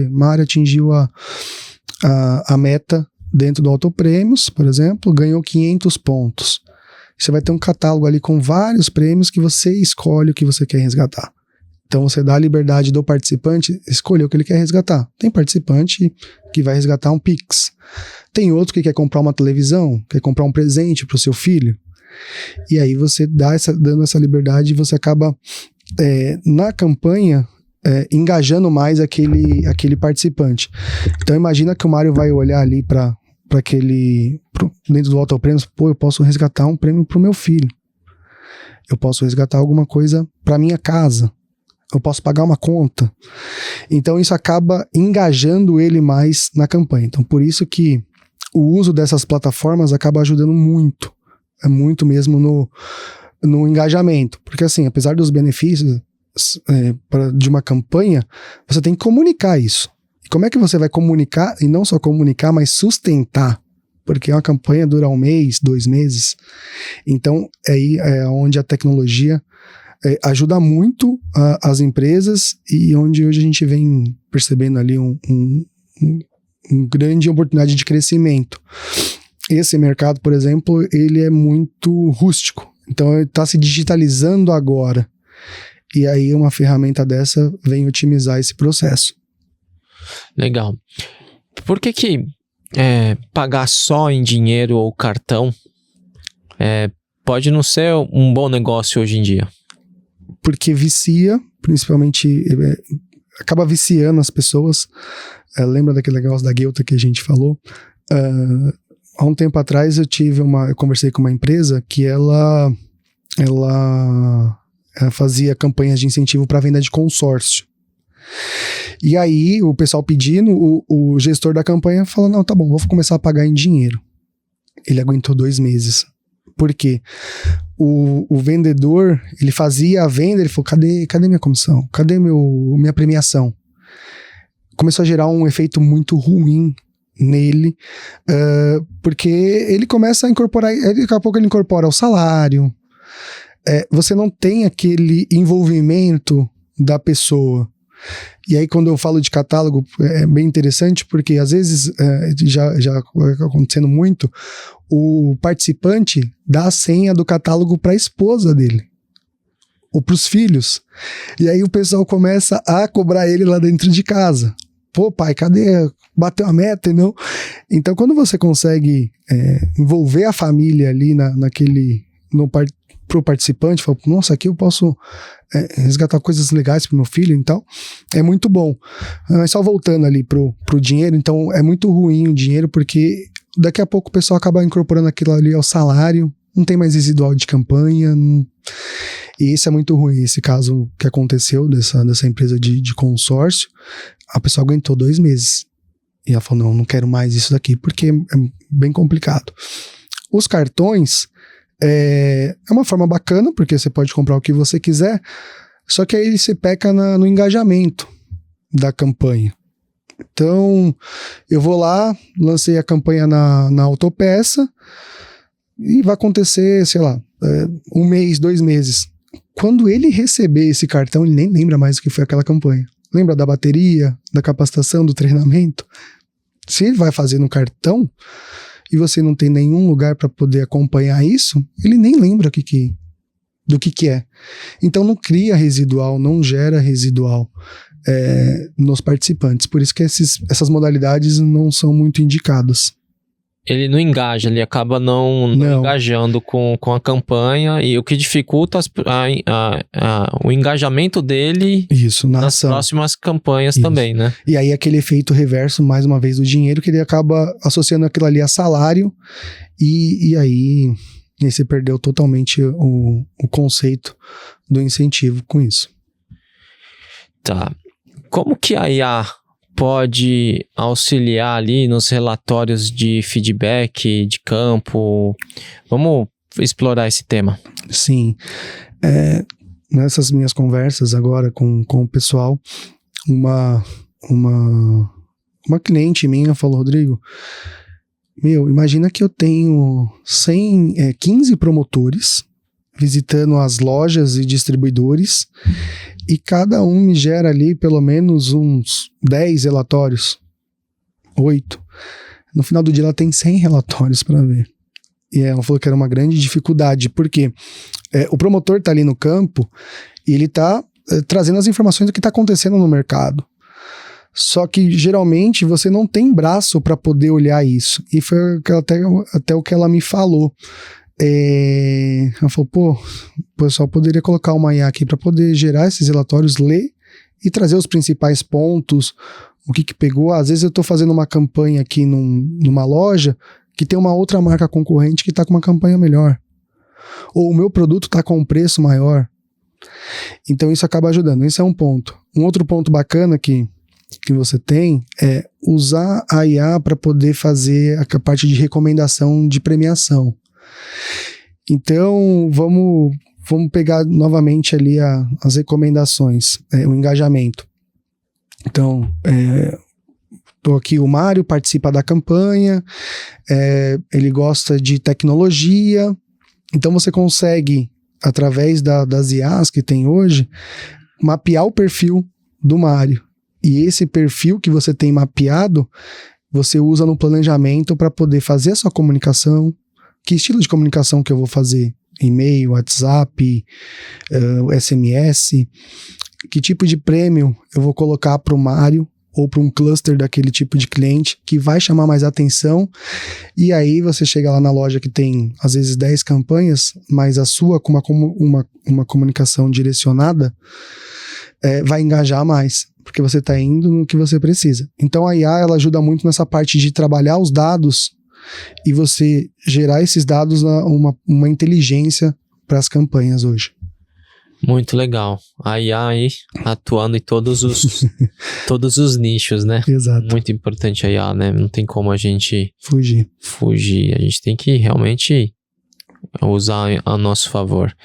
Mário, atingiu a meta dentro do autoprêmios, por exemplo, ganhou 500 pontos. Você vai ter um catálogo ali com vários prêmios que você escolhe o que você quer resgatar. Então você dá a liberdade do participante escolher o que ele quer resgatar. Tem participante que vai resgatar um Pix. Tem outro que quer comprar uma televisão, quer comprar um presente para o seu filho. E aí você dando essa liberdade, você acaba na campanha engajando mais aquele participante. Então imagina que o Mário vai olhar ali para dentro do autoprêmios, eu posso resgatar um prêmio para o meu filho. Eu posso resgatar alguma coisa para minha casa. Eu posso pagar uma conta. Então isso acaba engajando ele mais na campanha. Então por isso que o uso dessas plataformas acaba ajudando muito. É muito mesmo no engajamento. Porque assim, apesar dos benefícios de uma campanha, você tem que comunicar isso. E como é que você vai comunicar, e não só comunicar, mas sustentar? Porque uma campanha dura 1 mês, 2 meses. Então aí é onde a tecnologia ajuda muito as empresas e onde hoje a gente vem percebendo ali uma grande oportunidade de crescimento. Esse mercado, por exemplo, ele é muito rústico, então ele está se digitalizando agora. E aí uma ferramenta dessa vem otimizar esse processo. Legal. Por que pagar só em dinheiro ou cartão pode não ser um bom negócio hoje em dia? Porque vicia, principalmente, acaba viciando as pessoas. Lembra daquele negócio da Guilta que a gente falou? Há um tempo atrás eu conversei com uma empresa que ela fazia campanhas de incentivo para venda de consórcio. E aí o pessoal pedindo, o gestor da campanha falou, não, tá bom, vou começar a pagar em dinheiro. Ele aguentou 2 meses. Por quê? O vendedor, ele fazia a venda, ele falou, cadê minha comissão? Cadê minha premiação? Começou a gerar um efeito muito ruim nele, porque ele começa a incorporar, daqui a pouco ele incorpora o salário, você não tem aquele envolvimento da pessoa. E aí quando eu falo de catálogo, é bem interessante, porque às vezes, já acontecendo muito, o participante dá a senha do catálogo para a esposa dele, ou para os filhos. E aí o pessoal começa a cobrar ele lá dentro de casa. pô, pai, cadê? Bateu a meta, entendeu? Então, quando você consegue envolver a família ali pro participante, fala, nossa, aqui eu posso resgatar coisas legais pro meu filho, então é muito bom. Mas só voltando ali pro dinheiro, então é muito ruim o dinheiro, porque daqui a pouco o pessoal acaba incorporando aquilo ali ao salário, não tem mais residual de campanha, e isso é muito ruim. Esse caso que aconteceu dessa empresa de consórcio, a pessoa aguentou 2 meses, e ela falou, não quero mais isso daqui, porque é bem complicado. Os cartões é uma forma bacana, porque você pode comprar o que você quiser, só que aí você peca no engajamento da campanha. Então, eu vou lá, lancei a campanha na autopeça, e vai acontecer, sei lá, 1 mês, 2 meses. Quando ele receber esse cartão, ele nem lembra mais o que foi aquela campanha. Lembra da bateria, da capacitação, do treinamento? Se ele vai fazer no cartão e você não tem nenhum lugar para poder acompanhar isso, ele nem lembra do que é. Então não cria residual, não gera residual nos participantes. Por isso que essas modalidades não são muito indicadas. Ele não engaja, ele acaba não engajando com a campanha, e o que dificulta o engajamento dele nas próximas campanhas também, né? E aí aquele efeito reverso, mais uma vez, do dinheiro, que ele acaba associando aquilo ali a salário, e aí você perdeu totalmente o conceito do incentivo com isso. Tá. Como que a IA pode auxiliar ali nos relatórios de feedback de campo? Vamos explorar esse tema. Sim. Nessas minhas conversas agora com o pessoal, uma cliente minha falou, Rodrigo, imagina que eu tenho 15 promotores visitando as lojas e distribuidores, e cada um me gera ali pelo menos uns 10 relatórios, 8. No final do dia ela tem 100 relatórios para ver. E ela falou que era uma grande dificuldade, porque o promotor está ali no campo e ele está trazendo as informações do que está acontecendo no mercado. Só que geralmente você não tem braço para poder olhar isso. E foi até o que ela me falou. Ela falou, o pessoal poderia colocar uma IA aqui para poder gerar esses relatórios, ler e trazer os principais pontos, o que pegou. Às vezes eu estou fazendo uma campanha aqui numa loja que tem uma outra marca concorrente que está com uma campanha melhor, ou o meu produto está com um preço maior. Então isso acaba ajudando. Esse é um ponto. Um outro ponto bacana que você tem é usar a IA para poder fazer a parte de recomendação de premiação. Então, vamos pegar novamente ali as recomendações, o engajamento. Então, tô aqui, o Mário participa da campanha, ele gosta de tecnologia, então você consegue, através das IAs que tem hoje, mapear o perfil do Mário. E esse perfil que você tem mapeado, você usa no planejamento para poder fazer a sua comunicação. Que estilo de comunicação que eu vou fazer? E-mail, WhatsApp, SMS? Que tipo de prêmio eu vou colocar para o Mário ou para um cluster daquele tipo de cliente que vai chamar mais atenção? E aí você chega lá na loja que tem, às vezes, 10 campanhas, mas a sua com uma comunicação direcionada vai engajar mais, porque você está indo no que você precisa. Então a IA ela ajuda muito nessa parte de trabalhar os dados e você gerar esses dados uma inteligência para as campanhas hoje. Muito legal. A IA aí atuando em todos os nichos, né? Exato. Muito importante a IA, né? Não tem como a gente fugir. A gente tem que realmente usar a nosso favor.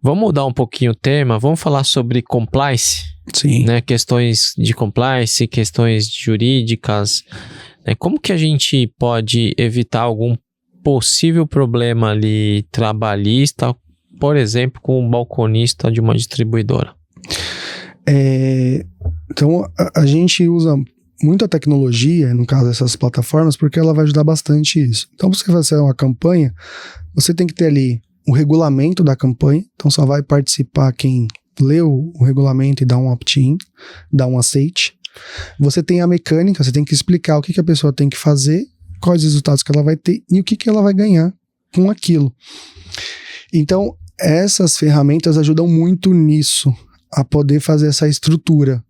Vamos mudar um pouquinho o tema, vamos falar sobre compliance. Sim. Né? Questões de compliance, questões jurídicas. Como que a gente pode evitar algum possível problema ali trabalhista, por exemplo, com um balconista de uma distribuidora? Então, a gente usa muita tecnologia, no caso dessas plataformas, porque ela vai ajudar bastante isso. Então, para você fazer uma campanha, você tem que ter ali o regulamento da campanha, então só vai participar quem leu o regulamento e dá um opt-in, dá um aceite. Você tem a mecânica, você tem que explicar o que a pessoa tem que fazer, quais os resultados que ela vai ter e o que ela vai ganhar com aquilo. Então, essas ferramentas ajudam muito nisso, a poder fazer essa estrutura.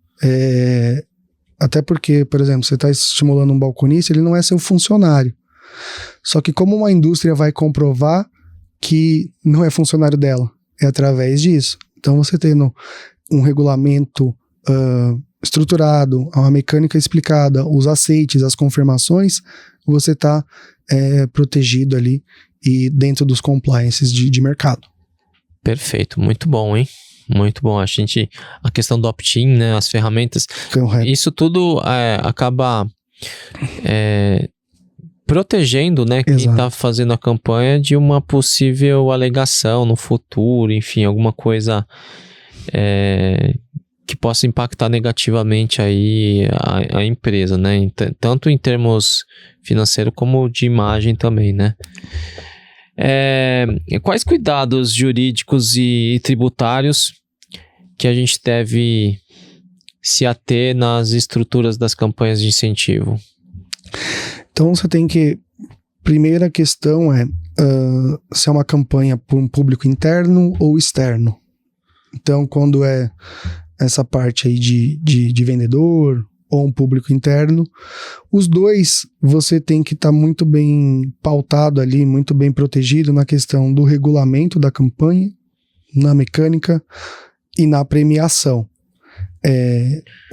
Até porque, por exemplo, você está estimulando um balconista, ele não é seu funcionário. Só que como uma indústria vai comprovar que não é funcionário dela? É através disso. Então, você tendo um regulamento estruturado, uma mecânica explicada, os aceites, as confirmações, você está protegido ali e dentro dos compliances de mercado. Perfeito, muito bom, hein? Muito bom. A questão do opt-in, né, as ferramentas, isso tudo acaba protegendo, né, quem está fazendo a campanha de uma possível alegação no futuro, enfim, alguma coisa que possa impactar negativamente aí a empresa, né, tanto em termos financeiros como de imagem também, né. Quais cuidados jurídicos e tributários que a gente deve se ater nas estruturas das campanhas de incentivo? Então você tem que... Primeira questão se é uma campanha para um público interno ou externo. Então quando é essa parte aí de vendedor ou um público interno, os dois você tem que estar muito bem pautado ali, muito bem protegido na questão do regulamento da campanha, na mecânica e na premiação.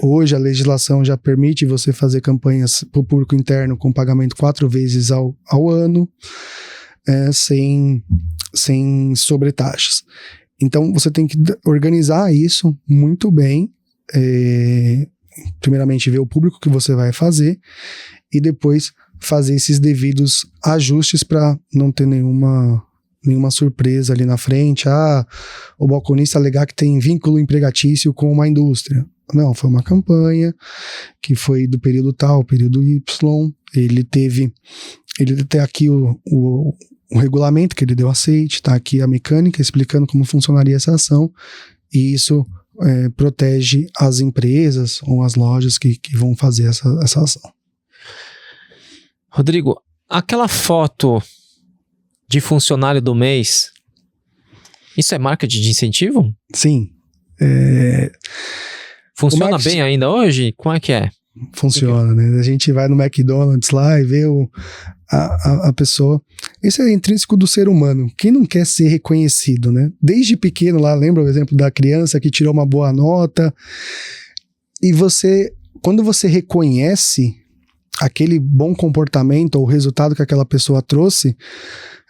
Hoje a legislação já permite você fazer campanhas para o público interno com pagamento 4 vezes ao ano, sem sobretaxas. Então você tem que organizar isso muito bem, primeiramente ver o público que você vai fazer e depois fazer esses devidos ajustes para não ter nenhuma surpresa ali na frente. O balconista alegar que tem vínculo empregatício com uma indústria. Não, foi uma campanha que foi do período tal, período Y. Ele tem aqui o regulamento que ele deu aceite, tá aqui a mecânica explicando como funcionaria essa ação, e isso protege as empresas ou as lojas que vão fazer essa ação. Rodrigo, aquela foto de funcionário do mês, isso é marketing de incentivo? Sim. Funciona bem ainda hoje? Como é que é? Funciona, né? A gente vai no McDonald's lá e vê a pessoa. Isso é intrínseco do ser humano. Quem não quer ser reconhecido, né? Desde pequeno lá, lembra o exemplo da criança que tirou uma boa nota? E quando você reconhece aquele bom comportamento ou o resultado que aquela pessoa trouxe,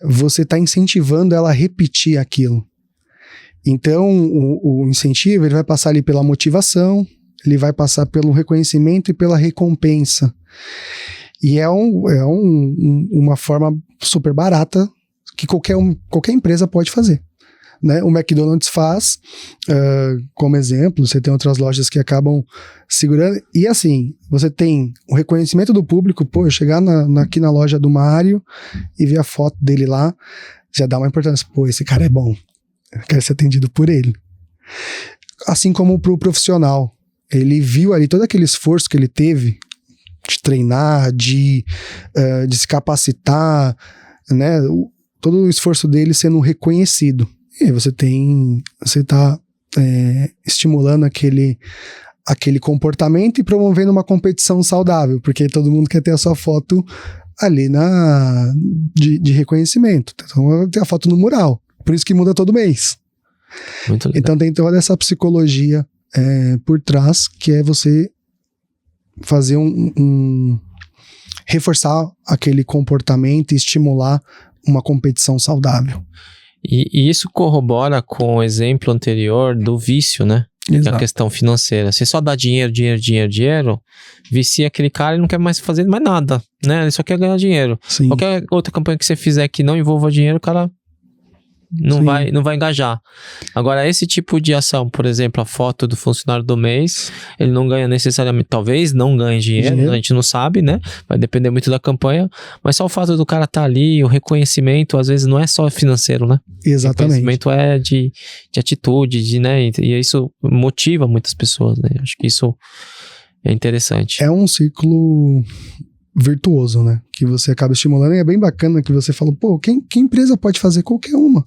você está incentivando ela a repetir aquilo. Então, o incentivo ele vai passar ali pela motivação, ele vai passar pelo reconhecimento e pela recompensa. E é uma forma super barata que qualquer empresa pode fazer. Né? O McDonald's faz, como exemplo, você tem outras lojas que acabam segurando, e assim, você tem o reconhecimento do público, eu chegar aqui na loja do Mário e ver a foto dele lá, já dá uma importância, esse cara é bom, eu quero ser atendido por ele. Assim como pro profissional, ele viu ali todo aquele esforço que ele teve de treinar, de se capacitar, né? Todo o esforço dele sendo reconhecido. E você está estimulando aquele comportamento e promovendo uma competição saudável, porque todo mundo quer ter a sua foto ali de reconhecimento. Então, tem a foto no mural. Por isso que muda todo mês. Muito legal. Então, tem toda essa psicologia por trás, que é você fazer reforçar aquele comportamento e estimular uma competição saudável. E isso corrobora com o exemplo anterior do vício, né? Exato. A questão financeira. Você só dá dinheiro, vicia aquele cara e não quer mais fazer mais nada, né? Ele só quer ganhar dinheiro. Sim. Qualquer outra campanha que você fizer que não envolva dinheiro, o cara não vai engajar. Agora, esse tipo de ação, por exemplo, a foto do funcionário do mês, ele não ganha necessariamente, talvez não ganhe dinheiro, a gente não sabe, né? Vai depender muito da campanha, mas só o fato do cara estar ali, o reconhecimento, às vezes não é só financeiro, né? Exatamente. O reconhecimento é de atitude, né? E isso motiva muitas pessoas, né? Acho que isso É interessante. É um ciclo virtuoso, né? Que você acaba estimulando, e é bem bacana que você fala, pô, que empresa pode fazer? Qualquer uma.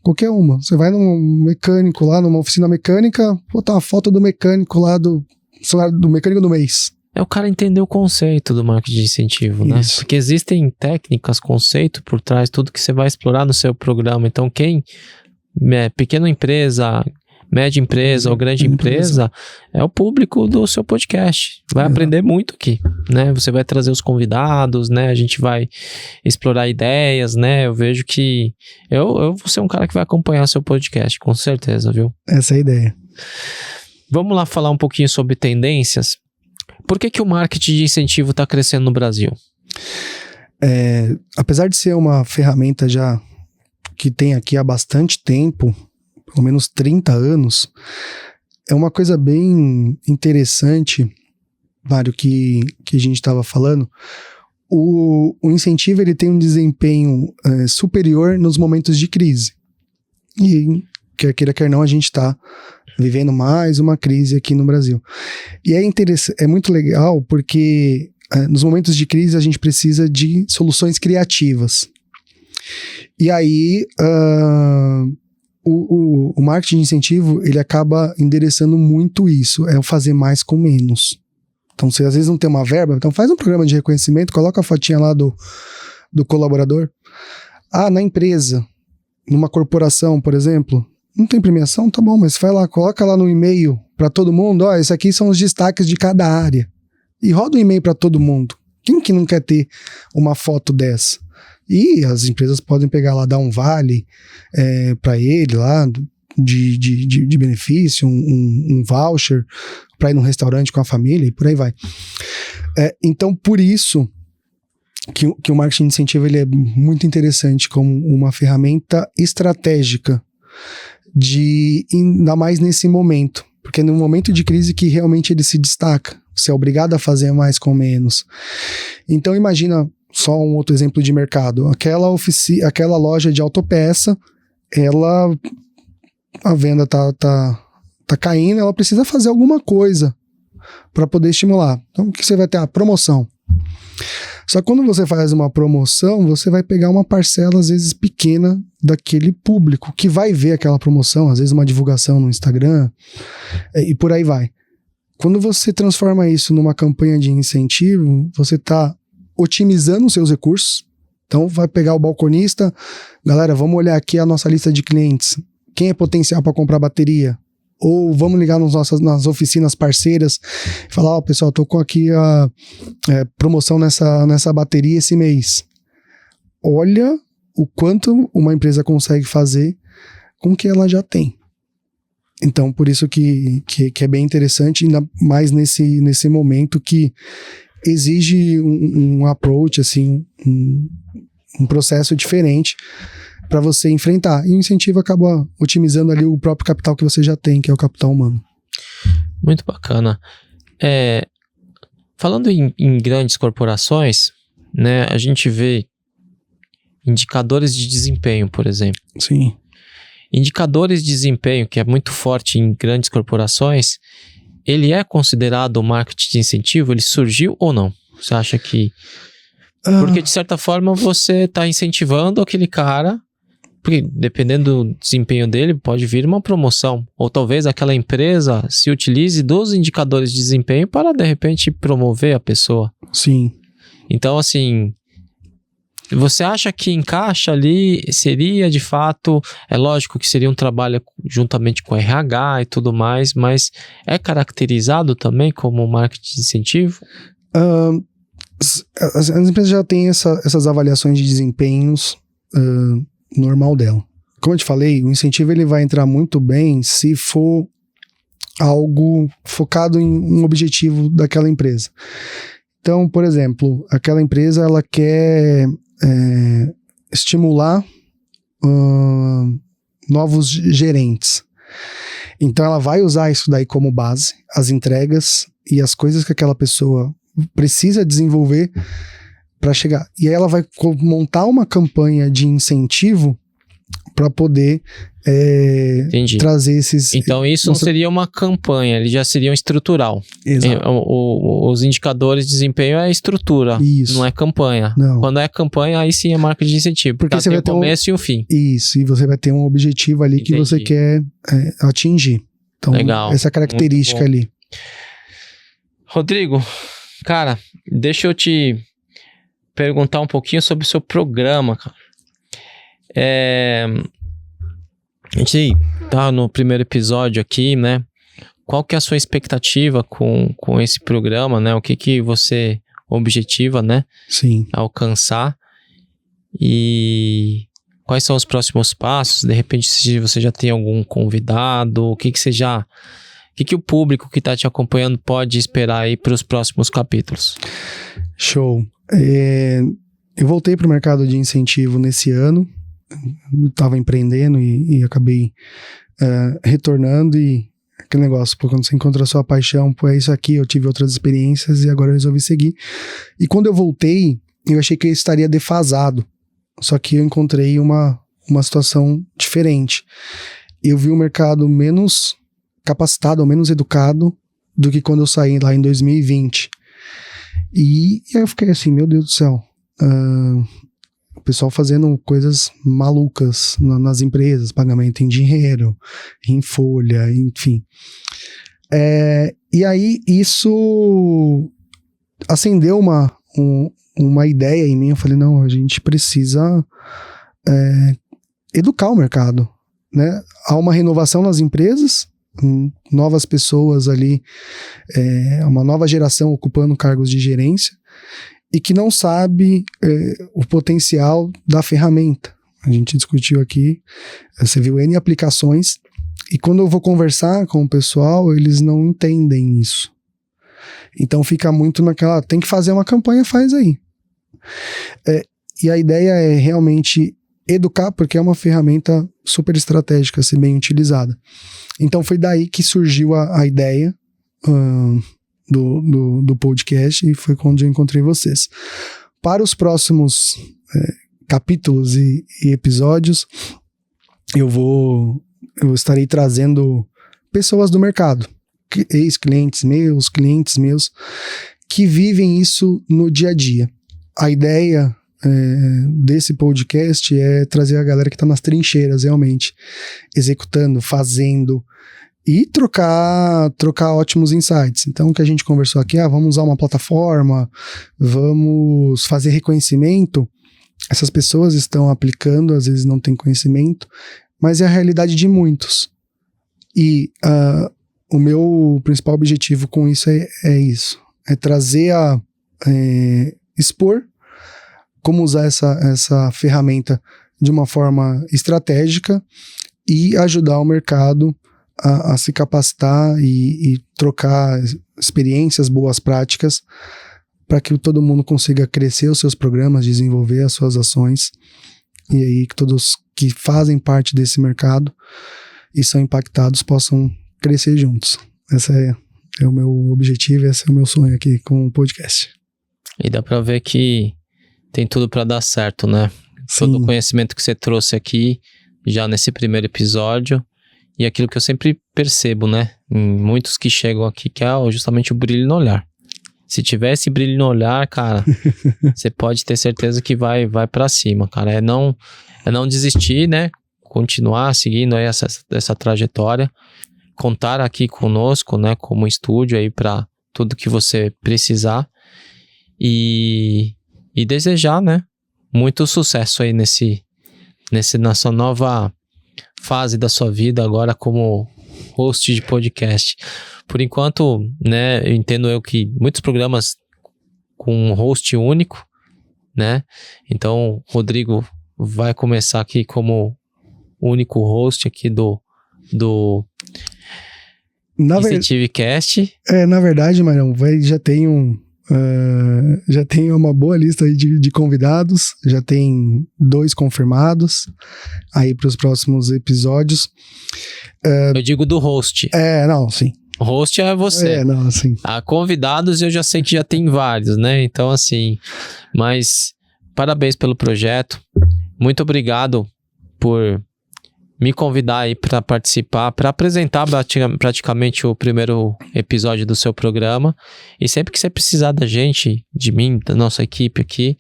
Qualquer uma. Você vai num mecânico lá, numa oficina mecânica, botar uma foto do mecânico lá, do salário do mecânico do mês. É o cara entender o conceito do marketing de incentivo, né? Isso. Porque existem técnicas, conceito por trás, tudo que você vai explorar no seu programa. Então, quem é pequena empresa, média empresa ou grande empresa, é o público do seu podcast. Vai aprender muito aqui, né? Você vai trazer os convidados, né? A gente vai explorar ideias, né? Eu vejo que eu vou ser um cara que vai acompanhar seu podcast, com certeza, viu? Essa é a ideia. Vamos lá falar um pouquinho sobre tendências. Por que o marketing de incentivo está crescendo no Brasil? Apesar de ser uma ferramenta já que tem aqui há bastante tempo, pelo menos 30 anos, é uma coisa bem interessante, Mário, que a gente estava falando. O incentivo ele tem um desempenho superior nos momentos de crise. E, quer queira, quer não, a gente está vivendo mais uma crise aqui no Brasil. E é muito legal porque nos momentos de crise a gente precisa de soluções criativas. E aí o marketing de incentivo ele acaba endereçando muito isso, é o fazer mais com menos. Então, se às vezes não tem uma verba, então faz um programa de reconhecimento, coloca a fotinha lá do colaborador. Na empresa, numa corporação, por exemplo, não tem premiação? Tá bom, mas vai lá, coloca lá no e-mail para todo mundo, esses aqui são os destaques de cada área. E roda um e-mail para todo mundo. Quem que não quer ter uma foto dessa? E as empresas podem pegar lá, dar um vale para ele lá, de benefício, um voucher para ir num restaurante com a família e por aí vai. Então, por isso que o marketing de incentivo ele é muito interessante como uma ferramenta estratégica ainda mais nesse momento, porque no momento de crise que realmente ele se destaca, você é obrigado a fazer mais com menos. Então imagina só um outro exemplo de mercado, aquela loja de autopeça, a venda tá caindo, ela precisa fazer alguma coisa para poder estimular. Então o que você vai ter? A promoção. Só que quando você faz uma promoção, você vai pegar uma parcela, às vezes, pequena daquele público que vai ver aquela promoção, às vezes uma divulgação no Instagram, e por aí vai. Quando você transforma isso numa campanha de incentivo, você está otimizando os seus recursos. Então, vai pegar o balconista, galera, vamos olhar aqui a nossa lista de clientes. Quem é potencial para comprar bateria? Ou vamos ligar nas oficinas parceiras e falar, pessoal, tô com aqui a promoção nessa bateria esse mês. Olha o quanto uma empresa consegue fazer com o que ela já tem. Então, por isso que é bem interessante, ainda mais nesse momento que exige um approach, assim, um processo diferente para você enfrentar. E o incentivo acaba otimizando ali o próprio capital que você já tem, que é o capital humano. Muito bacana. Falando em grandes corporações, né, a gente vê indicadores de desempenho, por exemplo. Sim. Indicadores de desempenho, que é muito forte em grandes corporações, ele é considerado o marketing de incentivo? Ele surgiu ou não? Você acha que... Porque, de certa forma, você está incentivando aquele cara, porque dependendo do desempenho dele, pode vir uma promoção. Ou talvez aquela empresa se utilize dos indicadores de desempenho para, de repente, promover a pessoa. Sim. Então, assim, você acha que encaixa ali, seria de fato, é lógico que seria um trabalho juntamente com RH e tudo mais, mas é caracterizado também como marketing de incentivo? As empresas já têm essas avaliações de desempenhos normal dela. Como eu te falei, o incentivo ele vai entrar muito bem se for algo focado em um objetivo daquela empresa. Então, por exemplo, aquela empresa ela quer estimular novos gerentes. Então ela vai usar isso daí como base, as entregas e as coisas que aquela pessoa precisa desenvolver para chegar. E aí ela vai montar uma campanha de incentivo para poder trazer esses... Então isso não seria uma campanha, ele já seria um estrutural. Exato. Os indicadores de desempenho é estrutura, Isso. não é campanha. Não. Quando é campanha, aí sim é marca de incentivo, porque você tem o começo e o fim. Isso, e você vai ter um objetivo ali que você quer atingir. Então, legal. Essa característica ali. Rodrigo, cara, deixa eu te perguntar um pouquinho sobre o seu programa, cara. A gente tá no primeiro episódio aqui, né? Qual que é a sua expectativa com esse programa, né? O que você objetiva, né? Sim. Alcançar. E quais são os próximos passos? De repente, se você já tem algum convidado, o que o público que está te acompanhando pode esperar aí para os próximos capítulos? Show. Eu voltei para o mercado de incentivo nesse ano. Estava empreendendo e acabei retornando, e aquele negócio, pô, quando você encontra a sua paixão, pô, é isso aqui, eu tive outras experiências e agora eu resolvi seguir. E quando eu voltei, eu achei que eu estaria defasado, só que eu encontrei uma situação diferente. Eu vi o mercado menos capacitado ou menos educado do que quando eu saí lá em 2020. E aí eu fiquei assim, meu Deus do céu, o pessoal fazendo coisas malucas nas empresas, pagamento em dinheiro, em folha, enfim. E aí isso acendeu uma ideia em mim. Eu falei, não, a gente precisa educar o mercado, né? Há uma renovação nas empresas, novas pessoas ali, uma nova geração ocupando cargos de gerência, e que não sabe o potencial da ferramenta. A gente discutiu aqui, você viu N aplicações, e quando eu vou conversar com o pessoal, eles não entendem isso. Então fica muito naquela, tem que fazer uma campanha, faz aí. E a ideia é realmente educar, porque é uma ferramenta super estratégica, se bem utilizada. Então foi daí que surgiu a ideia do podcast, e foi quando eu encontrei vocês. Para os próximos capítulos e episódios, eu estarei trazendo pessoas do mercado, ex-clientes meus, clientes meus, que vivem isso no dia a dia. A ideia desse podcast é trazer a galera que está nas trincheiras, realmente, executando, fazendo, e trocar ótimos insights. Então, o que a gente conversou aqui, vamos usar uma plataforma, vamos fazer reconhecimento. Essas pessoas estão aplicando, às vezes não têm conhecimento, mas é a realidade de muitos. E o meu principal objetivo com isso é isso, é trazer expor como usar essa ferramenta de uma forma estratégica e ajudar o mercado a se capacitar e trocar experiências, boas práticas, para que todo mundo consiga crescer os seus programas, desenvolver as suas ações, e aí que todos que fazem parte desse mercado e são impactados possam crescer juntos. Esse é o meu objetivo, esse é o meu sonho aqui com o podcast. E dá para ver que tem tudo para dar certo, né? Sim. Todo o conhecimento que você trouxe aqui, já nesse primeiro episódio, e aquilo que eu sempre percebo, né? Em muitos que chegam aqui, que é justamente o brilho no olhar. Se tiver esse brilho no olhar, cara, você pode ter certeza que vai para cima, cara. É não desistir, né? Continuar seguindo aí essa trajetória. Contar aqui conosco, né? Como estúdio aí para tudo que você precisar. E desejar, né? Muito sucesso aí nessa nova fase da sua vida agora como host de podcast. Por enquanto, né, eu entendo que muitos programas com um host único, né? Então, Rodrigo vai começar aqui como único host aqui do IncentiveCast. Na verdade, Marão, já tem uma boa lista aí de convidados, já tem 2 confirmados aí para os próximos episódios. Eu digo do host. Não, sim. O host é você. Não, sim. Convidados eu já sei que já tem vários, né? Então, assim, mas parabéns pelo projeto. Muito obrigado por me convidar aí para participar, para apresentar praticamente o primeiro episódio do seu programa. E sempre que você precisar da gente, de mim, da nossa equipe aqui,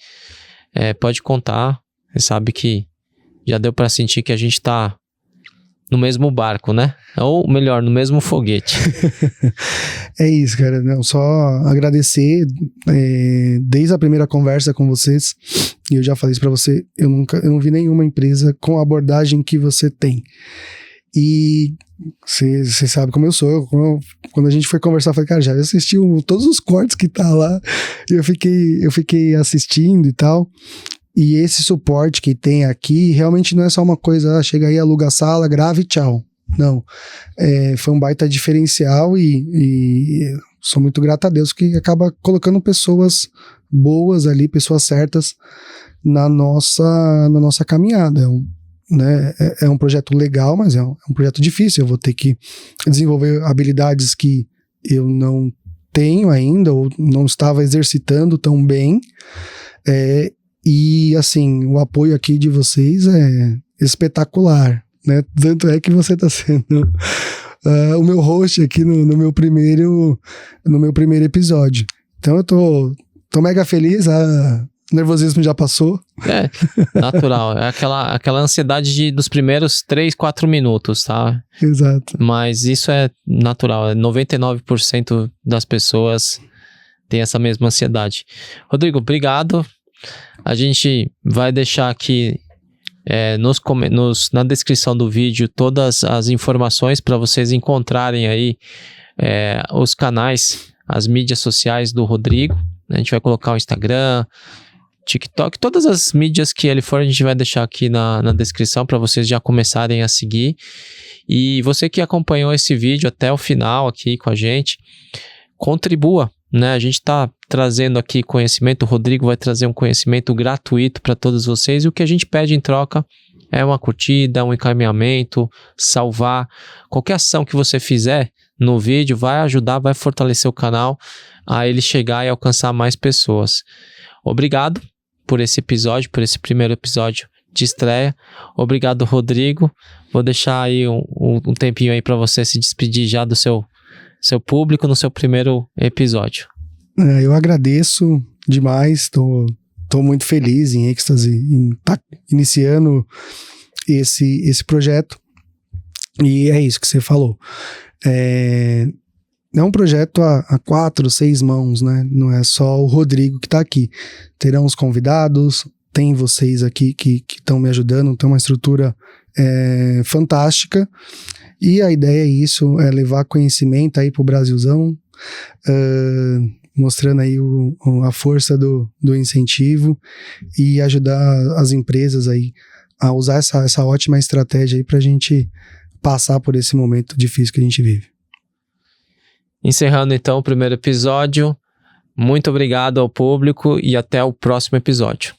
pode contar. Você sabe que já deu para sentir que a gente tá no mesmo barco, né? Ou melhor, no mesmo foguete. É isso, cara. Não, só agradecer. Desde a primeira conversa com vocês, e eu já falei isso pra você, eu não vi nenhuma empresa com a abordagem que você tem. E você sabe como eu sou. Quando a gente foi conversar, eu falei, cara, já assisti todos os cortes que tá lá. E eu fiquei assistindo e tal. E esse suporte que tem aqui realmente não é só uma coisa, chega aí, aluga a sala, grava e tchau. Não. Foi um baita diferencial e sou muito grato a Deus que acaba colocando pessoas boas ali, pessoas certas na nossa caminhada. É um projeto legal, mas é um projeto difícil. Eu vou ter que desenvolver habilidades que eu não tenho ainda ou não estava exercitando tão bem. E assim, o apoio aqui de vocês é espetacular, né? Tanto é que você está sendo o meu host aqui no meu primeiro episódio. Então eu tô mega feliz, o nervosismo já passou. Natural, é aquela ansiedade dos primeiros 3, 4 minutos, tá? Exato. Mas isso é natural, 99% das pessoas têm essa mesma ansiedade. Rodrigo, obrigado. A gente vai deixar aqui na descrição do vídeo todas as informações para vocês encontrarem aí os canais, as mídias sociais do Rodrigo. A gente vai colocar o Instagram, TikTok, todas as mídias que ele for, a gente vai deixar aqui na descrição para vocês já começarem a seguir. E você que acompanhou esse vídeo até o final aqui com a gente, contribua, né? A gente está trazendo aqui conhecimento, o Rodrigo vai trazer um conhecimento gratuito para todos vocês, e o que a gente pede em troca é uma curtida, um encaminhamento, salvar. Qualquer ação que você fizer no vídeo vai ajudar, vai fortalecer o canal a ele chegar e alcançar mais pessoas. Obrigado por esse episódio, por esse primeiro episódio de estreia. Obrigado, Rodrigo. Vou deixar aí um tempinho aí para você se despedir já do seu público no seu primeiro episódio. Eu agradeço demais, tô muito feliz, em êxtase, em estar iniciando esse projeto. E é isso que você falou. É um projeto a 4, 6 mãos, né? Não é só o Rodrigo que está aqui. Terão os convidados, tem vocês aqui que estão me ajudando, tem uma estrutura fantástica. E a ideia é isso, é levar conhecimento aí pro Brasilzão, mostrando aí a força do incentivo e ajudar as empresas aí a usar essa ótima estratégia aí pra gente passar por esse momento difícil que a gente vive. Encerrando então o primeiro episódio, muito obrigado ao público e até o próximo episódio.